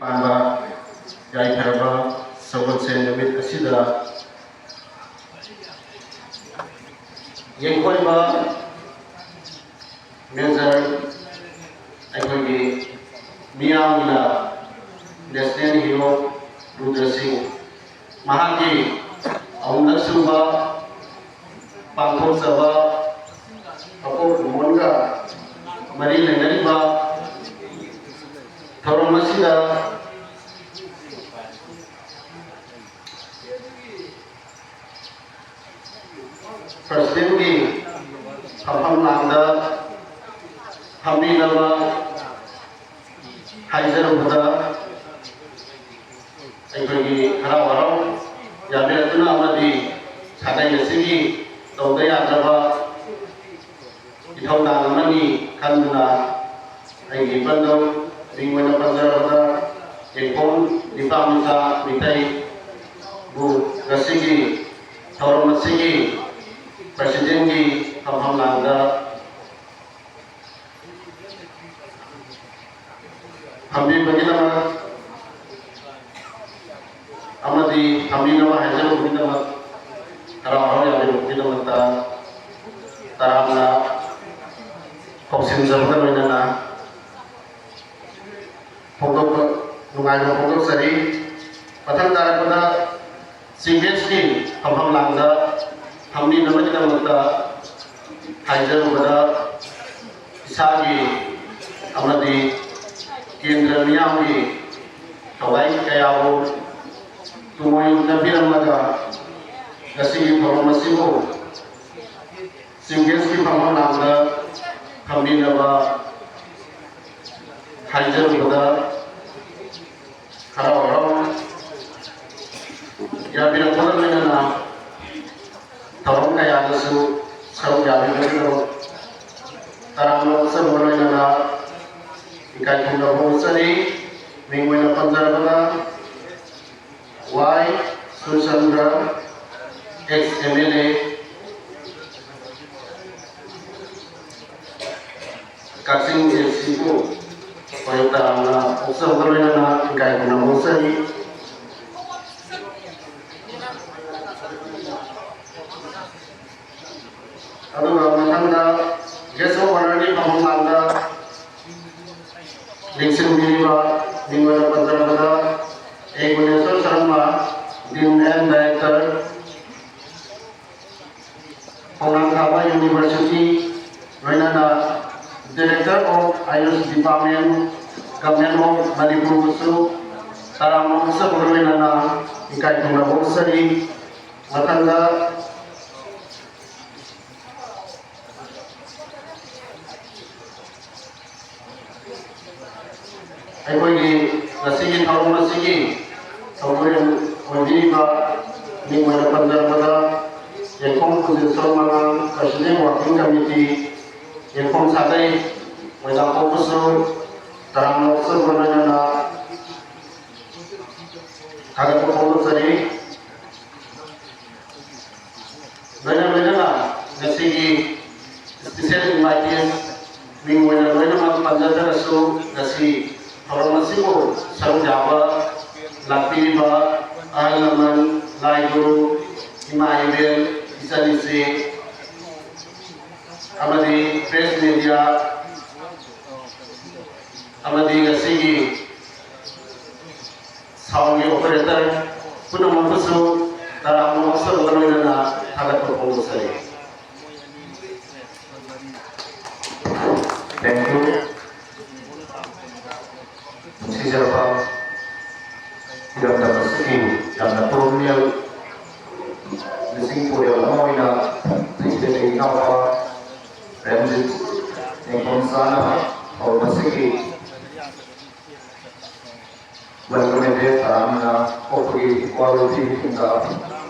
पांबा याइफरबा सगोलसेन नुमित असिदा येंखोइबा मेजर अखोगी मियामला नेशनल हीरो रुद्र सिंह महाकी अवनसुबा पांथोसबा अपोर मोनगा मरी लेनरिबा थोरमसिदा प्रेसिडेंट की फफम लांदा हमी नवा हाइजर बदा अखोगी हरा वराव याबे अदुना अमदी सादाय नसिगी तौदय आद्रबा इथौना अमनी खानदुना अगी बंदौ रिंगवना पंजरबदा एकोन निपामिसा मिथाई बु गसिगी थौरमसिगी प्रेसिडेंट की फफम लांदा हमी बगिनमा अमदी हमी नवा हाइजर बगिनमा हराव याबे बगिनमा तारामना कौसिन जबगन वैनाना फोटो नुगाइबा फोटो सरी पथन तारपदा सिंगेस की फफम लांदा हमनी नमगिनमता हाइजर बदा इसागी अमदी केंद्र मियामी थवाई कयावो तुमोय नबिरमगा गसिगी थोरमसिबो सिंगेस की फफम लांदा हमनी नवा हाइजर बदा हराव हराव याबिना थोरमैना थौरम कयादसु सरौ याबिनो तारामनो सबोलैना इकाई थुंगा बोसरी मिंगवैना पंजरबदा वाई सुचंद्र एक्स एमएलए कासिंग एसी को पयोता ना उसर बलैना इकाई थुंगा बोसरी अदुगा मथंदा गेसो वनानी फमलांदा लिंसिन बिरिबा मिंगवैना पंजरबदा एगुनेश्वर शर्मा डिमैन डायरेक्टर होनांखाबा यूनिवर्सिटी वैनाना director of Ayush department government of Manipur गुसु तारामोंसा बरवैनाना इकाई थुंगा बोसरी मथंदा अखोगी गसिगी थौरमसिगी थौरम ओदिबा मिंगवैना पंजरबदा एखों पुजिसन मांगा प्रेसिडेंट वर्किंग कमिटी एखों सादै वैना कोबसु तारामोंसा बरवैनाना हागत कोबसरी वैना गसिगी स्पेशल इनवाइटेड मिंगवैना वैना पंजरबदासु गसी थौरमसिबो सरजाबा लाक्तिबा आहलमन लाइगुरु इमाइबेल इसानिसे अमदी प्रेस मीडिया अमदी गसिगी साउंड ऑपरेटर पुनमबसु तारामोंसा बरवैनाना हागत कोबसरी thank you Siapa tidak dapat skill karena kolonial Lisingpur yang lamoina tidak apa transit yang konsana atau masih bagaimana dia taramna pergi quality hingga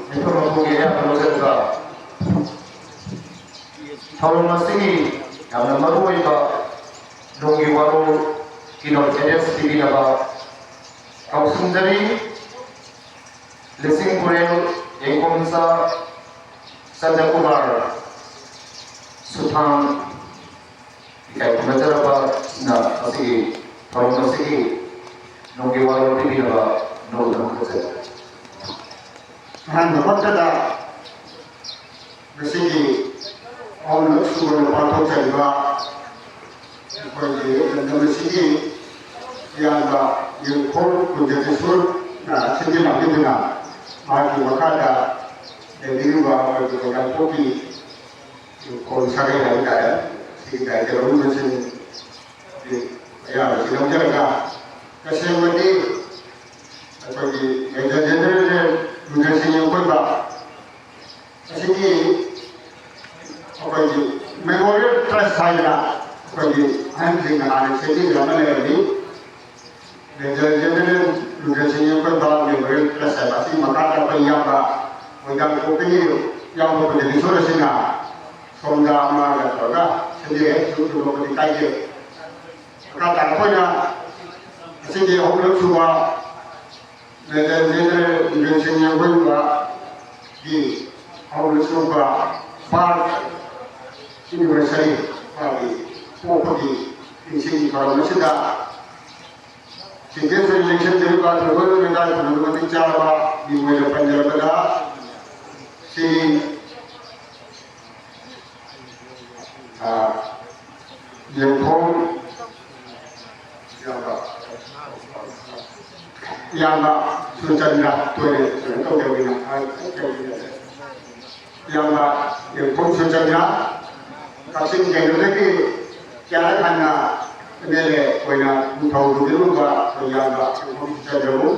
itu pergi ya proses kalau masih yang maru itu dongi waru किनोर S TV नबा काउसुंजरी लिसिंगपुरेल एकोमसा संजय कुमार सुथान इकाई नजरबा ना असि थौरम असि nunggu walau TV apa nunggu kerja. Hanya pada besiki orang suruh patut jadi bagi dan besiki yang yang kau menjadi suruh nah sendiri lagi dengan maju makada jadi juga bagi orang kopi kau sakit lagi ada sehingga kalau mesin ya sedang jaga kesehatan bagi general University yang berba, jadi bagi memorial trust saya bagi handling anak jadi zaman ini, general University yang berba memorial trust saya pasti maka apa yang macam kopi yang menjadi solusinya, sonda mana juga sendiri sudah menjadi kata apa jadi orang semua general University yang berba di orang semua Park University bagi property di sini kalau masih ada sehingga selection dari pada baru mereka belum bicara di wilayah Punjab ada si yang pun yang sudah dilakukan untuk yang pun sudah kasih generasi lagi cara mana ini punya tahu dulu bah yang pun sudah dulu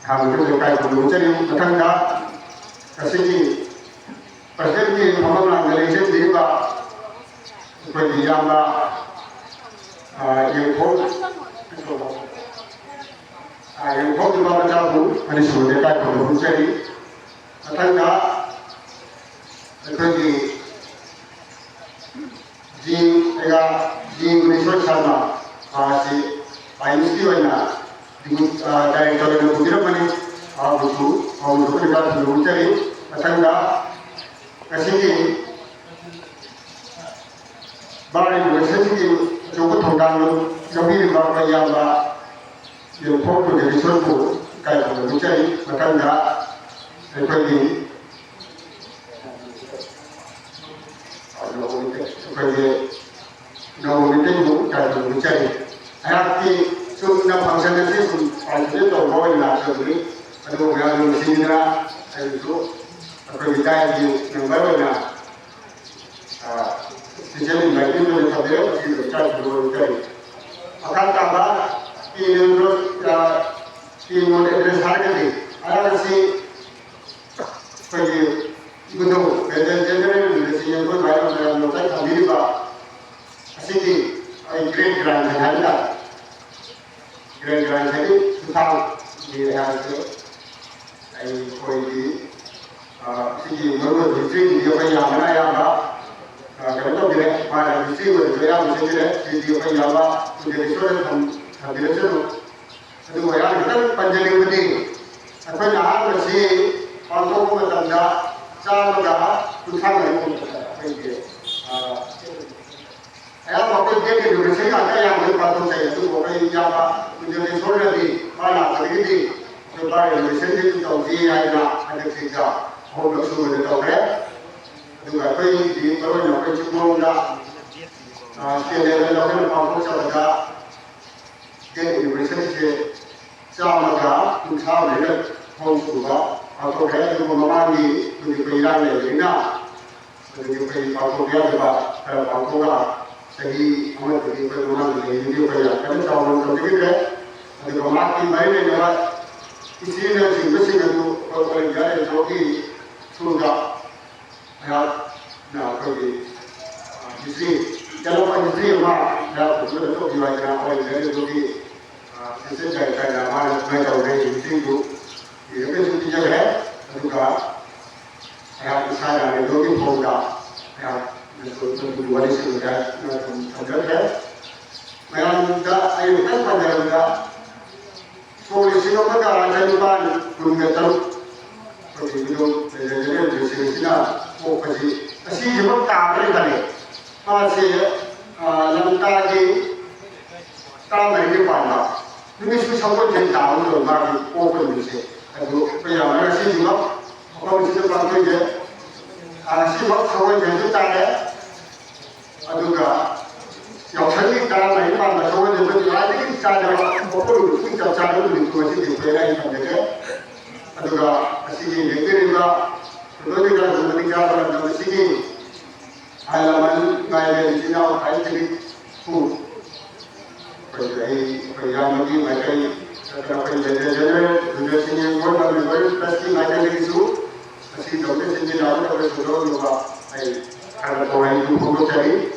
kami juga kayak dulu jadi tentang kasih persen ini orang Malaysia sendiri bah seperti yang pun yang kau juga bercampur, ada sudah dekat dengan jadi, tentang seperti di Malaysia sama, si IMC mana, dari tahun 2000 mana, buku dekat dengan jadi, tentang kesini, balik Malaysia sini cukup tentang lebih banyak yang pun menjadi suatu kayak mencari makan dah seperti namun itu kayak mencari arti sunnah bangsa nanti pasti itu boleh lah seperti ada orang yang sendiri itu berbeda di yang baru na sejauh ini itu terjadi di mencari akan tambah ini address harga ni, ada si bagi betul, general University yang pun banyak orang melakukan kami juga, asyik grade grand ada, grade grand jadi tentang di daerah itu, koi di, asyik menurut history dia punya mana yang kalau tu dia mana history berjaya mesti dia punya apa, menjadi seorang Bila itu, itu yang kita panjang ini, apa yang masih untuk menanda cara utang itu, ayam apa dia di Indonesia ada yang berpatut saya itu, orang yang menjadi seorang di mana begini, sebab Indonesia itu tahu dia ada kerja, orang semua itu tahu ya, itu apa di kalau yang cuma ada, sekali lagi orang sahaja jadi Indonesia sama kan, usaha mereka juga atau kayak itu mengalami pendidikan yang pendidikan atau dia juga kalau segi amat pendidikan mengalami ini juga kan kalau orang begitu ada kematian lain yang isinya sih itu kalau dia itu sudah ya nah pergi isi kalau istri mah ya betul betul diwajibkan oleh dia itu sesuai dengan nama mereka orang itu itu juga juga ya saya itu juga ya itu dua di sini ya ada memang enggak ayo kan pada enggak polisi itu pada ada depan belum tahu begitu jadi di sini oh pasti cuma tahu tadi masih yang tadi tahu ini pada 누구시 성공된 다음으로 막 오고 있지. 그리고 그냥 시집업 거기서 방금 이제 시집업 성공된 다음에 아두가 역할이 따라가는 바가 성공된 아직 자녀가 먹고 진짜 자녀를 두고지 되어야 있는데 아두가 시기 내들인가 그러니까 그러니까 그러는 시기 알라만 나의 지나고 갈등이 후 yang lagi macam terdapat jenis jenis yang berbagai pasti macam itu pasti dokter sendiri lalu kalau sudah lupa kalau orang itu perlu cari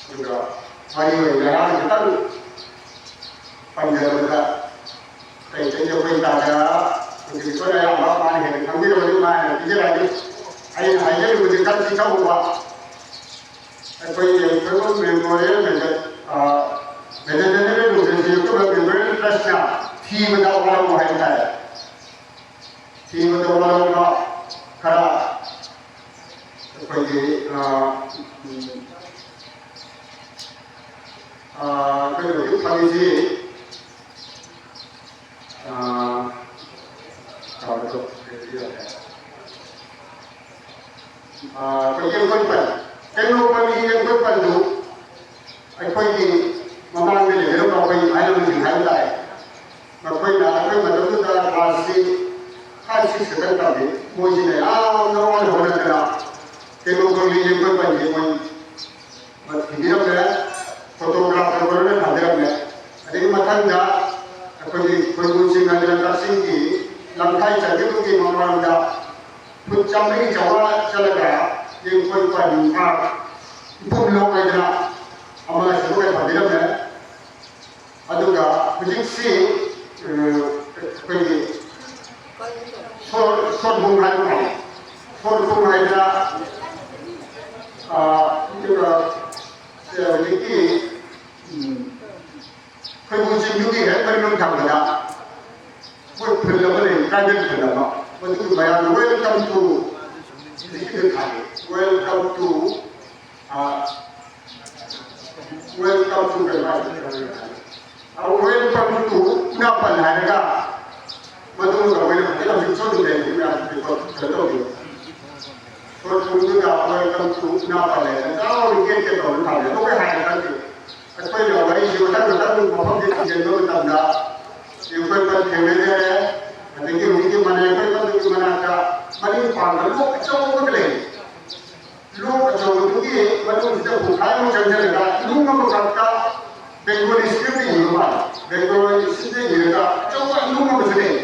juga hari yang kita panjang kita kayak jauh kita ada begitu ada yang apa nih kami kalau mana tidak lagi hanya itu kita sih tahu bahwa apa yang perlu memori Benar-benar itu benar-benar terasa tim itu orang buat kita, tim itu orang buat kerja, seperti kalau itu kami sih, kalau itu kalau yang berpan, kalau yang berpan tu, apa ini Mamang ni lepas apa yang ayam ni hari lai, macam tu dah pasti hasil sebentar ni, mungkin orang orang kena, kalau kau ni yang berpan ni, macam ni apa, fotografer orang hadir ni, ada macam dah, apa ni produksi ngajaran kasih ni, langkai jadi tu ni mamang dah, macam ni jawab cakap, yang berpan pun long aja. Amal sebagai pelajaran, aduga fiziksi pergi short bungai dah, juga sedikit fiziksi juga perlu kamu dah, perlu beri kajian perlu, betul bayar welcome to sedikit kali, welcome to welcome to the life. Welcome to Napa Naga. Betul tak? Welcome to Suatu Demi betul. Suatu juga welcome to Napa Naga. Kalau kita tahu tak, itu kan nanti. Apa yang awak ini kita mohon kita jangan tanda. Yang kita kemana? Nanti kita mana ka? Mana panggil? Lu kacau boleh. Lu kacau tu macam kita bukan macam mana? Lu nak kata Bengali script ni lupa, Bengali script ni lupa. Coba lu nak macam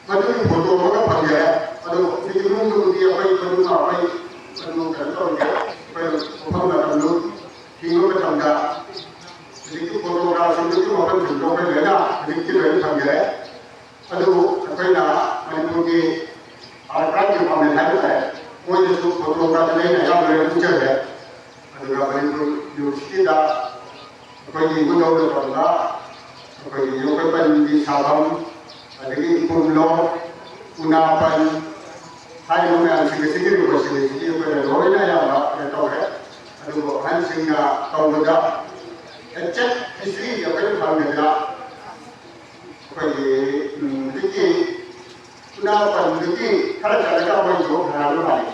macam foto mana panggil? Aduh, ni lu tu dia apa? Aduh kan tahu dia. Apa nak lu? Kini macam dah. Jadi fotografi itu orang jumpa benda, jadi kita panggil. Aduh, apa nak? Macam ni, orang jumpa benda tu. Kau itu fotografi ni yang boleh buka ya. Aduh, apa itu universiti dah. Kau ini guna pada, kau ini juga pada di Sabang, ada di Pulau, Unapan, hari ini yang segera juga segera juga ada orang yang tahu ya. Aduh, hari ini tahu juga. Cek istri yang kau panggil juga. Kau ini dikit, Unapan dikit, kalau cara kau orang itu harus lagi.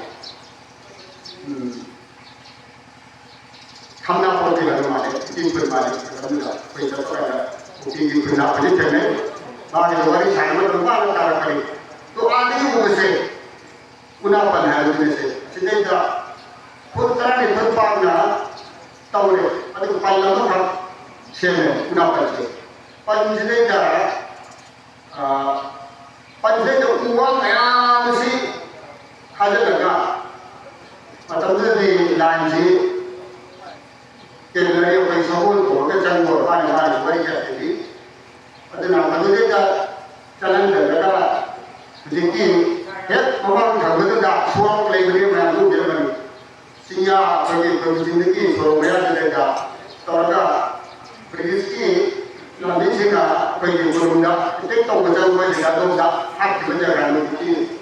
Kamna pun tidak ada, tinggal balik, kamna, kita pergi, tinggal pernah pergi kene, bagi orang saya macam mana cara pergi, tu ada yang mesti, Unapan harus mesti, sehingga putra ni berpangna, tahu ni, ada payah tu kan, siapa Unapan tu, panjang uang yang mesti ada lega, macam tu di lanji. Kerana dia orang Sabun tu, kerana orang mana baik jadi, adanya manusia jalan berada, jadi orang kalau dah suam lagi dia mampu dia beri, sehingga bagi berjinak suam dia ada, terada rezeki nanti sehingga bagi berunda, kita tahu macam mana dia ada hak menjaga rezeki,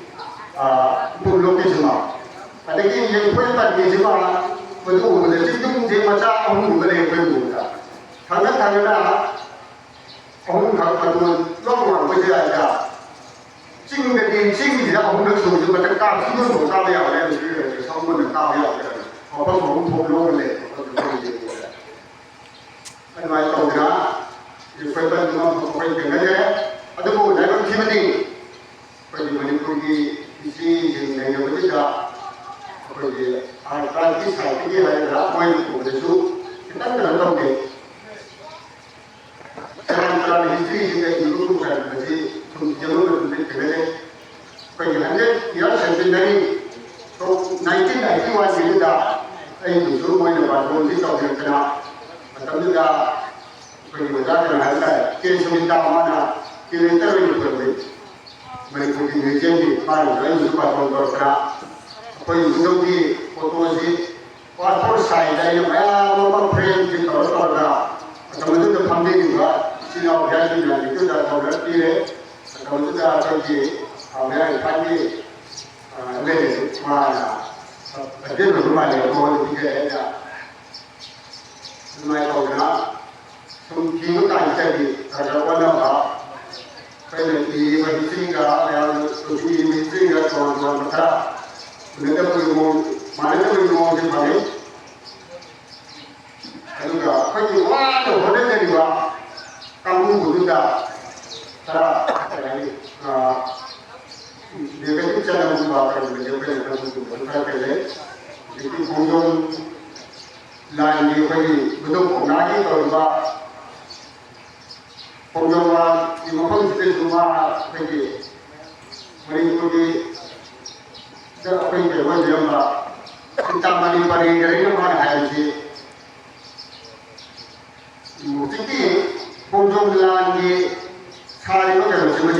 belum semua. Adanya yang pertama di semua. Betul, jadi itu dia macam orang boleh berbuat. Karena 红糖很多老往回来的，今的年轻人红的手就把这干什么都干不了的，就是上面的干不了的，我把红头弄来，我就可以的。另外到呢，你回到你们回去那些，啊，这不来个批评，回去我们估计一些人有这个，回去啊，当地产这些来的，我也读的书，当然都给。Dalam history juga itu bukan masih jauh lebih kecil. Bagaimana dia sebenarnya so 1991 ini dah itu semua yang baru di tahun kena macam juga bagaimana dengan saya kita minta mana kita terus berbuat mereka ini jadi mana yang suka kontrol apa yang di foto sih passport saya yang mau frame di kontrol macam itu pandai juga Sino jadi dan itu dah tahu dia, kalau itu dah kerja, mereka pagi, leh mana, dia rumah dia kau tiga ada, rumah kau nak, semua kan jadi, kalau kau nak, kalau di mana singgah, yang di mana singgah tuan mereka, mereka pergi mana pergi di mana, kalau dah pergi wah tu hotel jadi wah. Kamu juga cara ini dia kan cara membuat kerja kerja untuk berkarya jadi kunjung lain dia pergi betul pengaji kalau kunjung di mana kita semua pergi mengikuti apa yang berbuat dia kita melihat dari mana hari ini mungkin Kunjung lagi hari itu kalau cuma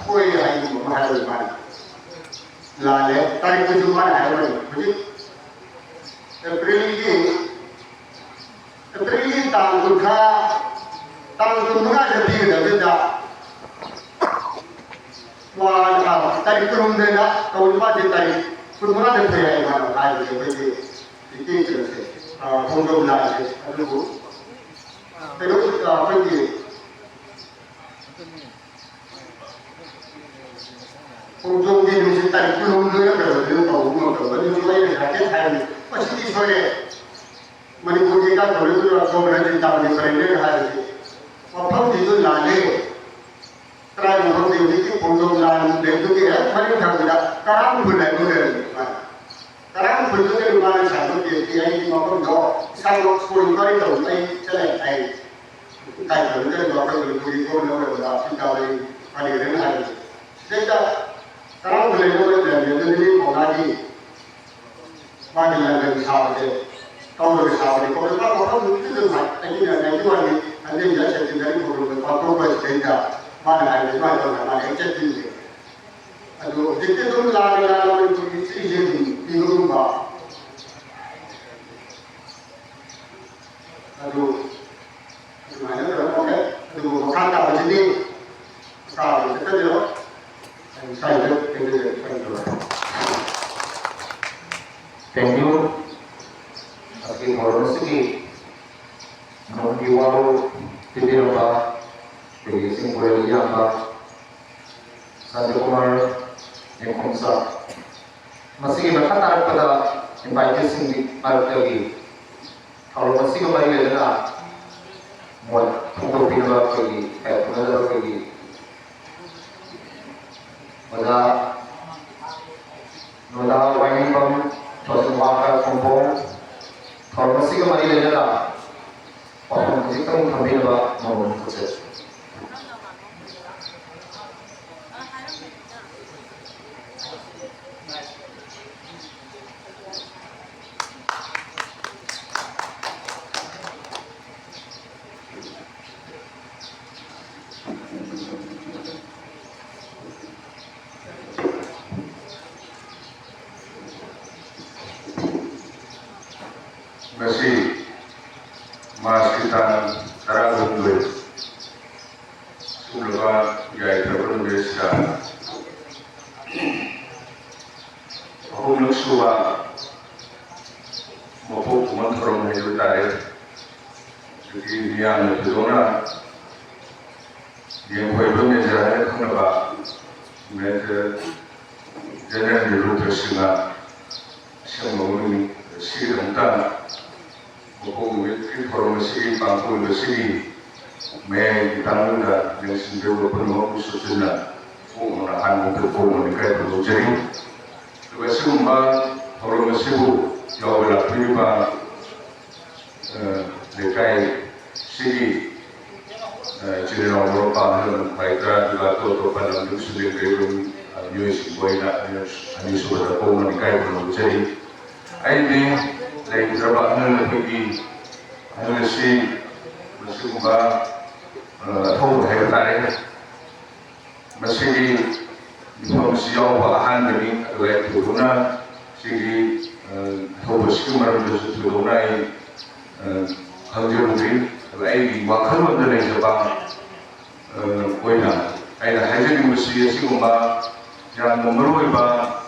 kue hari itu mahal mana, lalu tarik itu cuma hari ini, jadi April ini tanggung mana jadi dah, wah tarik turun dah, kalau macam tarik turun mana jadi mana hari itu, jadi itu kunjung lagi, aduh. Terus pergi. Kunjung di Indonesia tadi belum dia tahu ini mulai dari hari masih di sore. Manipur kita dulu itu berada di tahun yang berbeda hari. Apa itu lale? Terakhir orang di kunjung lale itu dia mana tahu tidak? Karang benar. Karang benar di mana satu dia ini maupun dua sangat sepuluh kali tahu celak Kai kerja dokter beri kau nak berapa kita beri hari ini hari. Sehingga sekarang boleh boleh jadi jadi lagi mana yang lebih sahih. Kau lebih sahih. Kau lepas orang mungkin tu ini yang lagi ada yang jadi dari guru kau bersihkan mana hari mana jadi. Aduh, jadi tu lari itu jadi bingung bah. Aduh. Mana orang tu kata macam ni, kalau kita dia, saya itu thank you. Akhir orang segi, nak diwaru tidak apa, bagi simpul yang apa, Sanjay Kumar yang kumsa, masih berkata pada invite sini pada lagi, kalau masih kembali lagi. Buat untuk pindah pergi, pindah pergi. Pada wayang pun, terus wakar kumpul, kalau masih kembali lagi lah, orang masih kan kami lah mau proses. Masih mas kita terang dulu sebelum gaya terbentuk desa aku nusua mau mentorong itu tadi jadi yang itu dona yang koi belum menjadi kenapa mereka jangan dirujuk singa semua ini sih tentang buku informasi bangku bersih me ditanggung dan sendiri penuh khususnya menggunakan untuk komunikasi berjari juga semua informasi jauh lebih banyak dekai sih jadi orang Eropa mereka juga tuh pada untuk sendiri US boyna ani sudah komunikasi berjari ini dari berbagai pergi analisis semua tahu hari tadi masih informasi yang bahan dari lewat corona segi tahu semua orang itu corona hanya mungkin lagi waktu dari Jepang boyna ada hasil masih semua yang memerlukan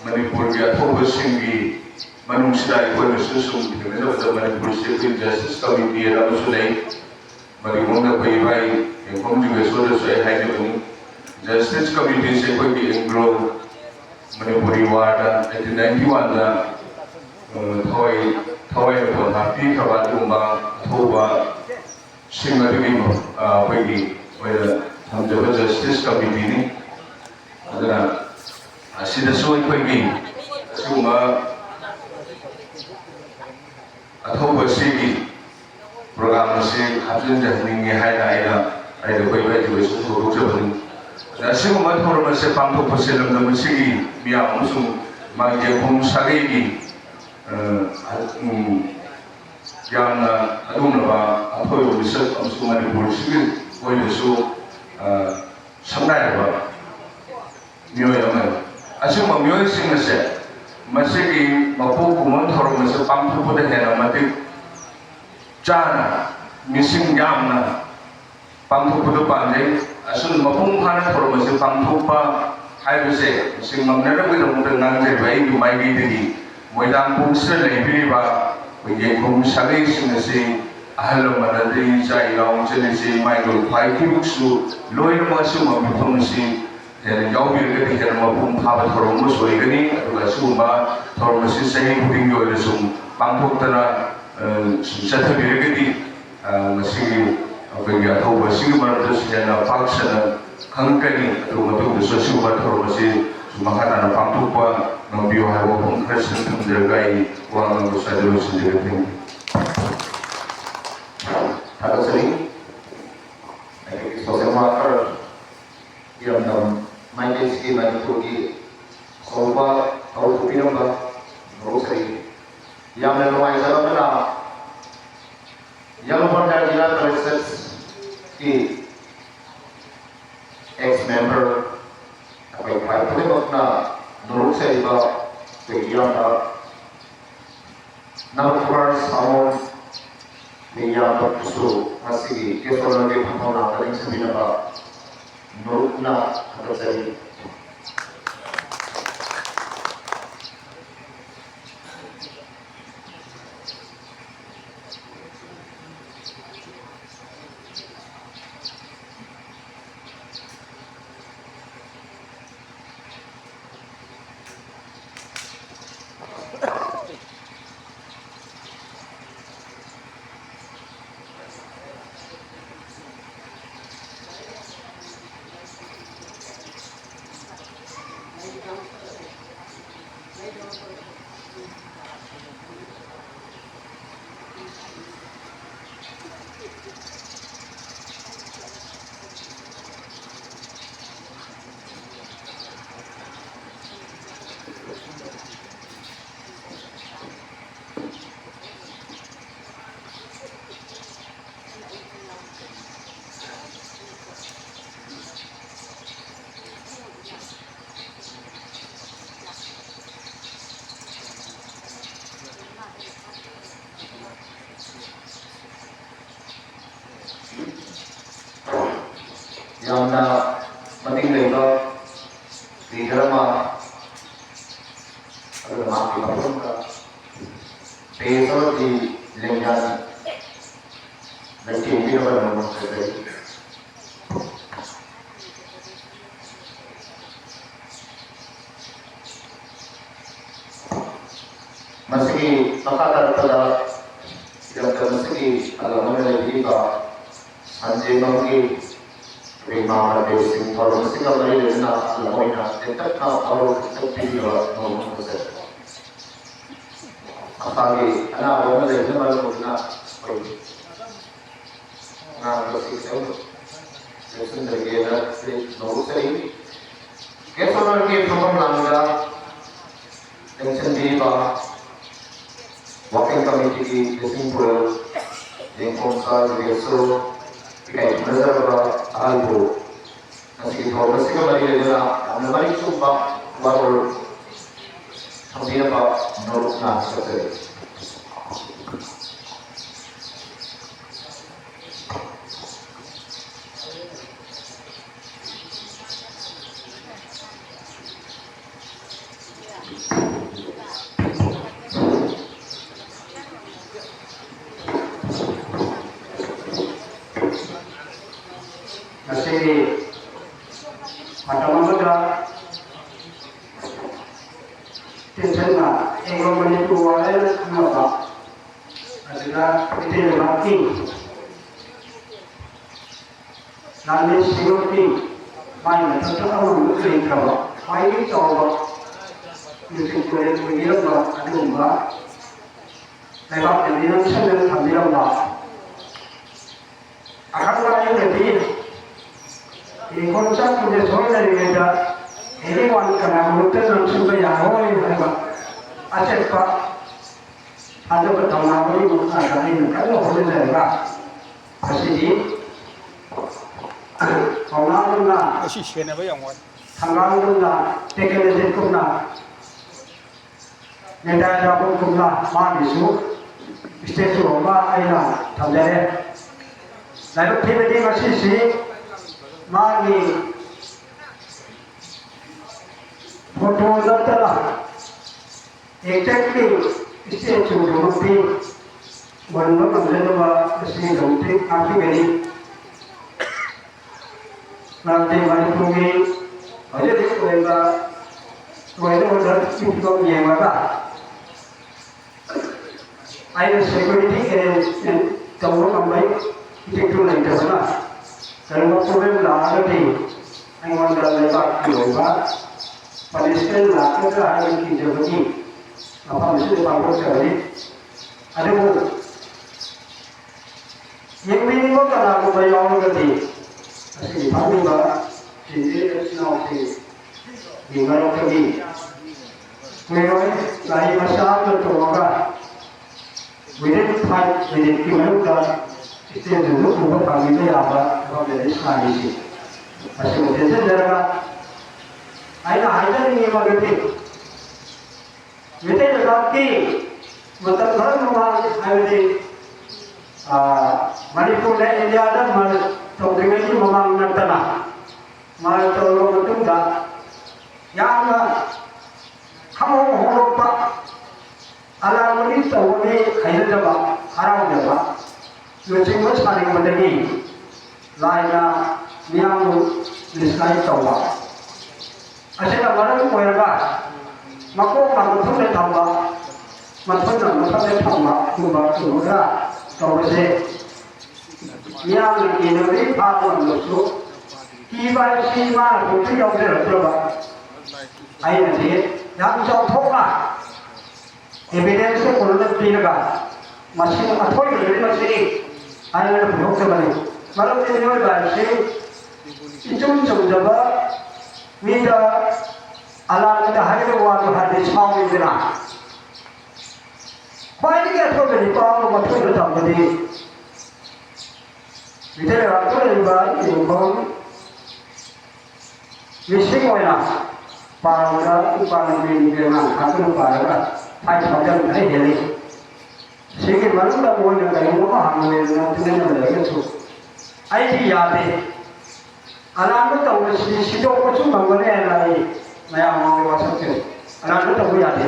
Manipur dia tahu segi manusia itu susun dengan ada Manipur Civil Justice Committee ada sudah bagaimana bayi-bayi yang kamu juga sudah saya hadir ini Justice Committee saya pergi Ingro Manipuri Wada 1991 dan thawai pun hati kawan umbang thoba singa ini pergi pada hamjaba Justice Committee ini adalah sudah suai pergi semua atau bersih program masih hasil jahilnya ada bayi-bayi juga suruh coba dan semua orang masih pampu perselam dan masih biar musuh maju pungsari yang adunaba apa yang bisa musuh maju polisi boleh musuh sampai apa mioyama asal mioy sih masih mampu kuman orang masih pampu pada hena mati jana missing jamna pampu pada pandai asal mampu mana orang masih pampu pa hai bisa missing mamnera kita mungkin nanti bayi mai di Moidang pungsa lebih ba, bagi pungsa ini sih ahal mana dari saya orang jenis Michael Pai kibuksu, loin masuk mampu pungsi, dan jauh lebih dari mampu apa orang musuh ini, atau semua orang masih saya puting jual sum, mampu tanah satu lebih masih bagi atau masih mana tu sejarah paksa kangkani atau macam tu sesuatu orang masih makanan mampu pa Nabiyo hawa pun Kristen menjagai uang besar dulu sendiri. Ada sering, sosial marker yang dalam main segi main turki, soal tahu tu pinam bah, baru sering. Yang menemui saya mana, yang mempunyai jalan research di ex-member apa yang paling penting makna menurut saya juga bagian nampak sama yang terpusu masih kesolan di pangkalan paling sebenarnya menurutnya kata saya yang penting itu di dalam ada mati apapun besok di lingkungan nanti ini pada manusia masih makata pada yang masih alam lagi ka anjing lagi lima belas kalau masih kalau lagi na lamoina tetap na kalau seperti itu ngomong saja apalagi anak orang lagi malu nak na masih tahu sesuatu lagi ada nol sekali kesono lagi program langgar yang sendiri bah walking committee di simpul yang konsal biasa kayak nazar bah albo nasi informasi kembali adalah menarik sumpah baru hampir apa menurut nas seperti Nanti security main tentu orang muslim kalau main coba muslim kulit mengira bahwa ada umrah lewat jadinya sedang sambil umrah akan lagi lebih ini konsep punya soal dari beda ini wanita yang muda langsung ke yang lain aceh pak ada pertama kali bukan ada ini kalau boleh saya masih Orang Tanggalna, teknologi kumna, negara pun kumna, mahisu, istilah rumah ayah, tamjare. Lalu tiba-tiba masih si, mahi, foto datang, exactly istilah rumah pi, mana mana masih rumah api beri. Nanti mari pergi, aja di mereka udah cukup yang mana? Air security kalau kembali itu lagi terus kalau problem lah ada yang mana mereka juga Palestin lah kita ada yang kita bagi apa mesti dibangun sekali ada pun yang minimum kalau aku bayar lagi Asli kami bah, jadi senang sih, tinggal pergi. Mereka lagi masalah tu orang, within kilometer, istilah dulu bukan kami tu apa, kalau dari sekali sih. Masih mungkin saja ada ni macam within lagi, macam mana orang ada Manipur dan India ada तो dengan memang nantilah, malah kalau betul dah, yang kamu orang pak, alam ini tahu ni kaya jawab, haram jawab, lucing mas paling penting, lainnya yang lisai jawab. Asyik orang kau yang maka orang tu dia tambah, macam dia tambah, cuma tahu sih. Yang ini apa maksud? KYC mana pun tidak boleh terlibat. Ayat ini yang contoh lah, evidence pun tidak. Masih apa yang dari masih ayat ini bukan sekali. Malam ini juga bahasa itu juga minta alam kita hari waktu hari semua ini lah. Kau ini apa beri kau macam itu tak beri. Kita waktu lebar ilmu, mesti kau para upaya dengan aku para hanya saja ada jadi. Sehingga malu tak boleh dengan orang yang tidak ada itu. Aiki yade, alam itu mesti siapa pun bangun lagi, maya mau masuk tu. Alam itu yade,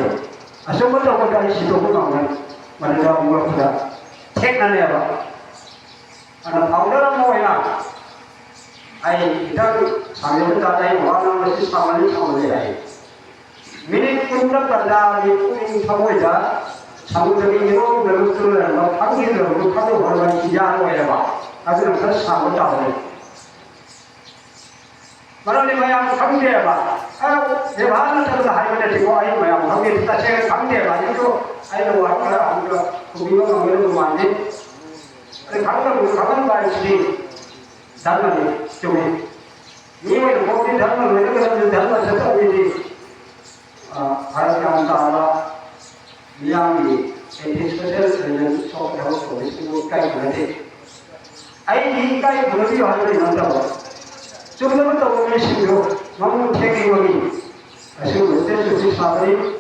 asal kita boleh siapa pun bangun, mana orang kita cek nanya apa. Anak awalnya mau enak, kita sambil kita tanya orang mesti sama ni. Minit pun pada itu ini semua dah 상대적인 이런 멤버들을 뭐 당기들은 하도 얼마나 기자하고 해봐. 아직은 그 사고 따오네. 말하니 뭐야 상대해봐. 내 마음을 따라서 하이면 되고 아이 뭐야 상대 다 제가 상대해봐. 이거 아이고 아까 아무가 구비가 그래도 많네. 강한 말이지. 달라니 좀 이거는 거기 달라는 왜 그러는지 달라서 저기 바람이 나와 미양이 에티스트를 소개하고 있고 까이 그런데 아이 까이 그러지 하는 난다고 좀 더 보면 싶고 너무 태기원이 아시고 어때서 사람이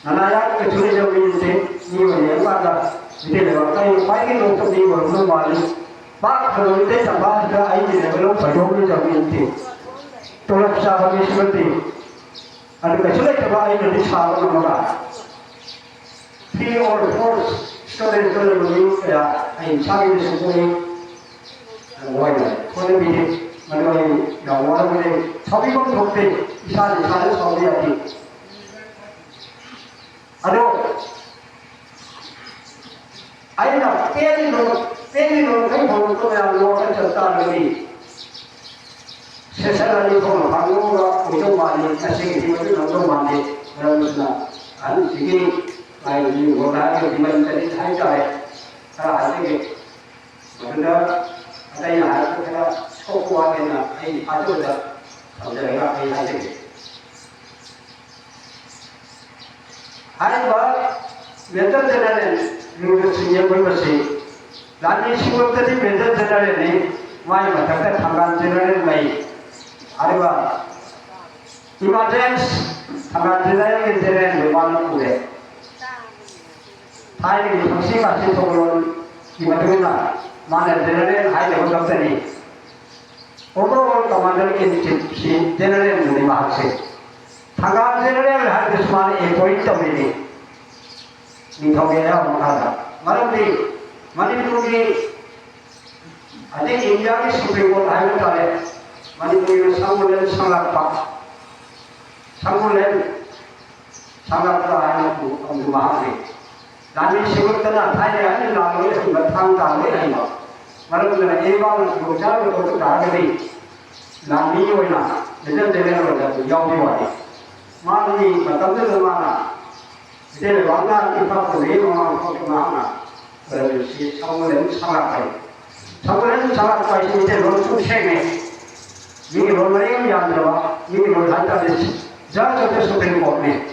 나나야 그 주례적인데 이거 얘가 이제 내가 까이 빨개 놓고 이거 무슨 말이 막 그럴 때 잡아서 아이들이 그런 적용적인데 돌아가서 싶은데 아니까 저렇게 봐 아이들이 사고는 뭐가 three or four 스토리를 보니까 아이 자기의 성공이 뭐예요? 그런데 말로 영어로 서비공 독대 이사를 서비하기 아주 아이가 빼리로 행복을 보면 뭐가 졌다는 세상에 보면 방법과 엄청 많이 자식이 힘을 엄청 많이 그러면서 아니 지금 아이 원하는 비만들이 살자에 다 아직에 그러나 아이 아이가 초보하게나 아이 아주다 감자가 아이 아직에 아이가 몇달 전에는 이거 중요한 것이 나는 시골들이 몇달 전에는 많이 맡았다 당간 전에는 많이 아리가 이마젠스 당간 전에는 전에는 많은 구래 다행히 정신 같은 속으로 이마전이나 많은 전에는 하이데고 잡더니 오버올 까만들이 집시 전에는 눈이 막세 당간 전에는 할 것만 에보이 때문에 미통계야 못하다. 말하는데 만일국이 아직 인자하게 수비고 하는 달에 만일국이 상물낸 상락파 상물낸 상락파 하는 궁금하게 남이 시골때나 다이가 아닌 나무에 한번 탕당에 아니마 말하는 일반을 주고 자를 것도 나가리 남이 오이나 예전 되는 영비와리 많이 마땅들도 많아 이제 왕가 입학도 외모만 포기하나 그래서 성문에는 상락하이 성문에는 상락하이 이제 론수 생에 이게 론을 안 들어와 이게 론 한다는 자저도 소리를 못내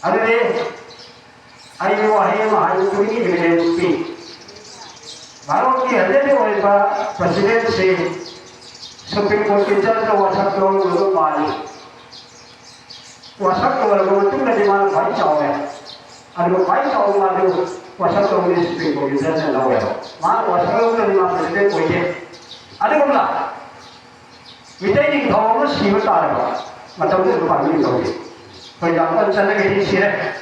아들이 아이와 해마 아이들이 이렇게 바로 이 현대의 월파 프레시덴시 수프림 코트에서 와사도 그런 말이 와사도를 보면 뚱나지만 많이 싸워요. 아니고 많이 싸우면 안 되고 와사도 우리 수프림 코트에서 나와요. 만 와사도를 프레시덴 보이게 안 되구나. 이때는 더우면 힘을 따라가. 맞다고 반응이 나오지. 그냥 언짢게 시래.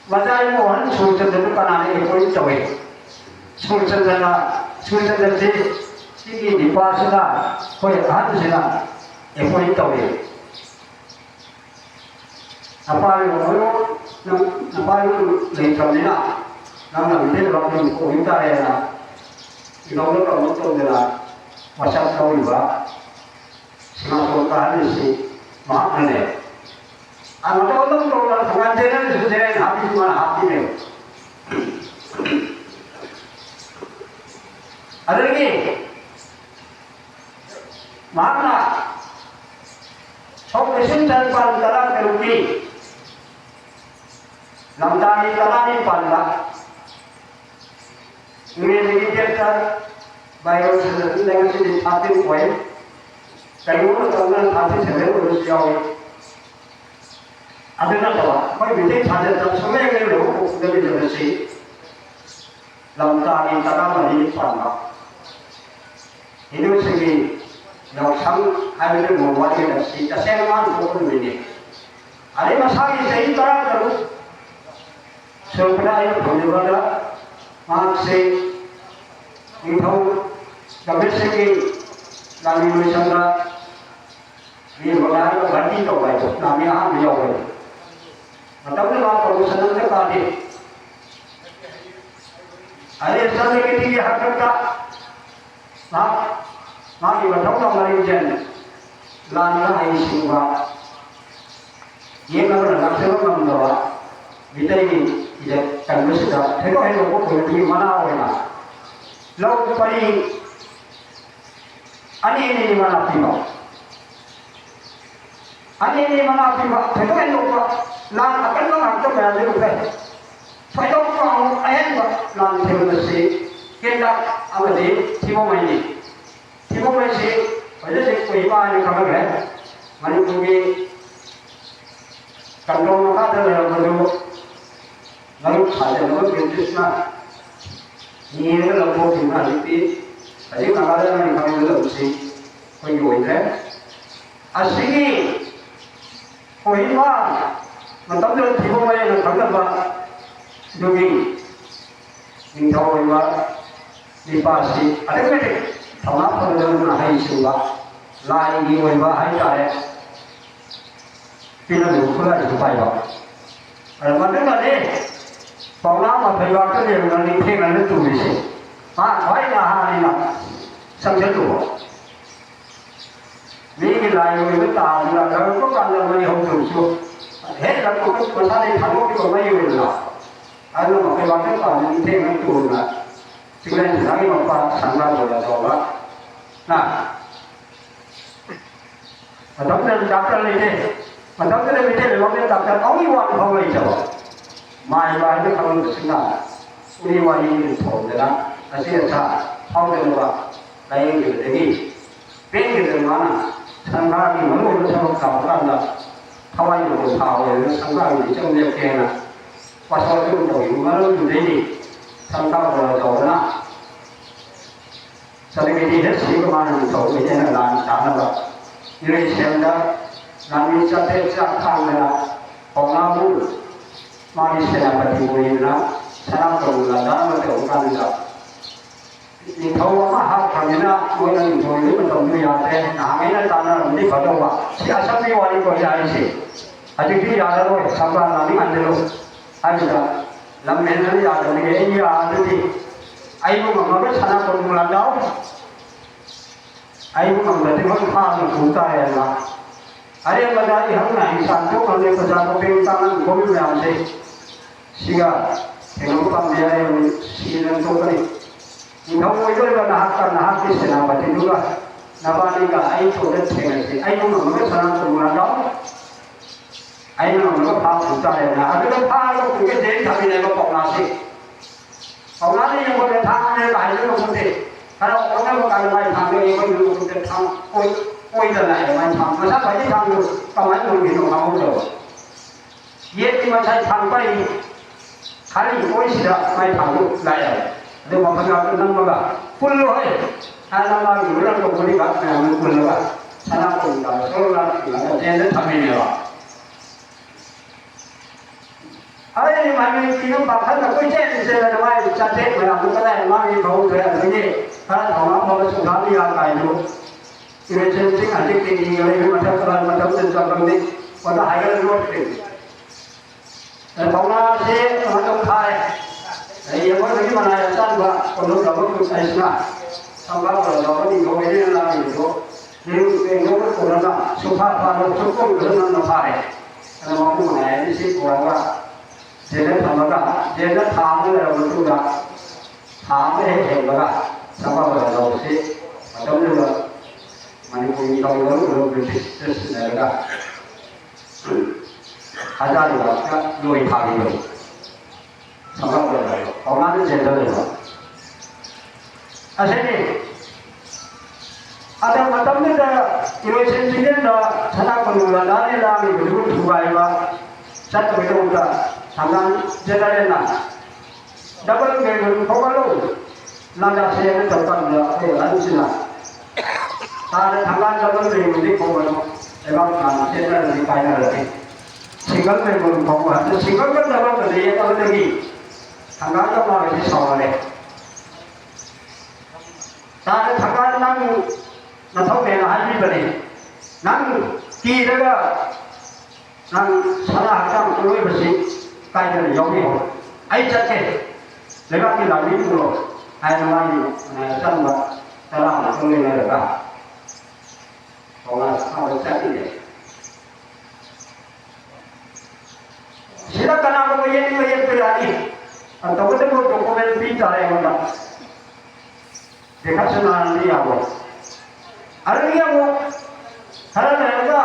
맞아요. 한 수천들 까나는 거 있어요. 수천들이 시기 니파스나 거의 한시나 에포 있다고요. 아빠요, 아빠요 레이터나 나는 밑에로 가면 고인다래나 이런 거 못하더라. 와사도이와 스마트폰과 하듯이 마음에 아무도 없는 거라 동안제는 주제는 합의지만 합의네요. 아들기 마음나 속내신 잘반 따라 배우기 남다니 따라니 반다 우리에게 결단 바이러스는 내가 지금 잡힌 거에 결국은 저는 다시 제대로 시작을 아들나와 거의 밑에 찾았던 소매를 놓고 구경을 했지 남다니 따라니 반다 이것이 영상 하면은 뭐 와게 진짜 생만 보는 일이 아니면 사기 세이 따라가고 서프라이 보내거나 막세 이후 여기서기 남이 의상가 이 뭐라고 말기도 가지고 남이 하면 요거 matapun kalau senang sekali. Ada satu ketika hakikat, maki matapun merinjen, lana aisyuwa. Ia kalau nak sebab membawa, kita ini tidak kan bersudah. Tengok yang aku pergi mana awalnya. Lalu pari, ini mana pihak. Ini mana pihak. Tengok yang aku lan akan mengatur berada di luar. Saya tahu ayat lan terus kita awalnya timur ini, pada sekali ini kamar mana mungkin kalau nak ada yang baru lalu saja lalu berjumpa ini adalah buku ini jadi kalau ada yang kami belum sih penjualnya asli koinwa mantap dalam tiga orang yang kagak bah demi tahu koinwa dipasi ada kan sama perjalanan hari sudah lain di koinwa hari kaya Pina berukura itu baik. Kalau mana ni, pengamat peribahasa dia mengenai pengen itu mesti. Baik lah hari nak, sampai tu. Ni lain itu tak ada. Kalau kau kan yang ni hong tu, kalau kau pasal ni kamu tu kau ni lah. Ada macam peribahasa kan ni pengen itu lah. Sekarang lagi apa sangat boleh. Nah, adapun doktor ni. Macam tu kita lelaki doktor, awal awal awal itu, mai mai itu kalau senang, uli awal ini tahu dah, asyik sah, awal awal, lain gitu lagi, pen gitu mana, sangat ni mana orang semua kawan dah, kawan itu tahu, sangat ni cuma dia kena, pasal itu tahu, mana tu jadi, sangat orang tahu na, jadi kita sih kemana tahu, kita nak jalan dah, ini siapa Nami sampai cakap mana orang mulu, mari senapati bolehlah, senap berulanglah, berulanglah. Ini tahu apa hal kami nak boleh boleh betul yang ada, kami nak tanah ini pada apa? Siapa yang wali kau jadi sih? Adik dia ada loh, sampai nami ada loh, ada. Lamanya ni ada ni, ini ada ni. Ayu mama senap berulanglah, ayu mama tu kan faham buta ya lah. Ada badai hamna insan tu kalau dia kerja pemerintahan komi yang sih, siapa yang lupa dia yang siapa tu ni, kalau itu dia nak hak senapati juga, nabani ka ayu tu dah cengar sih, ayu mana senang bermula ayu mana faham buta ya, ada kan faham tu kita jadi kami ni pengnasi yang boleh faham ni lain tu mesti, kalau orang bukan lain faham ni yang boleh kita faham, Oi dah lah, macam masa bagi kamu, kawan tu minum kamu tu. Ye ni macam sampai kali oi sudah mai kamu layan. Dia macam apa nang baga. Puluh hai. Anak lagi orang tu boleh kat yang puluh baga. Sana pun dah solat, jangan kami ni lah. Hari mami minum bakal tak kau cek saya mai cakap macam tu kan mami kau tu yang ni. Kalau orang mau sudah lihat kayu. Ini cenderung adik tinggi kalau macam ni, pada hari luar ni. Tahulah si macam kaya, yang mana mana yang sana, kalau kamu tu saya sana, sampai kalau ni kau ini lagi tu, ni kau kurang suka pada cukup dengan kaya. Kalau kamu mana ini si kurang, jadi tahu yang tu dah, tahu baga, sampai kalau si macam ni lah. Manipuri tahu belum British negara. Ada juga dua kali itu. Sampai berapa? Orang itu jenderal itu. Asyik. Ada macam ni dah. Ilusi jenis dah. Sana penularan ni lah. Betul juga iba. Satu itu sudah. Tangan jenderal na. Dapat bergabung kalau. Nada saya ni dapat dah. Ada sila. Ada tangan dalam ini kau Sebab kita di kaya lagi. Single member kau ada single kan dalam dia tahu lagi. Tangan tu mana sih soalnya. Ada tangan nang tahu mana hari beri. Nang kira 난 산하학장 그로이버시 가이드를 여기고 아이 작게 내가 그 남미국으로 아이는 짠과 사람 동네에다가 동아 사고 작게 silakan aku yang berani atau ketemu dokumen bicara yang mana dekat sana dia aku ada dia aku karena mereka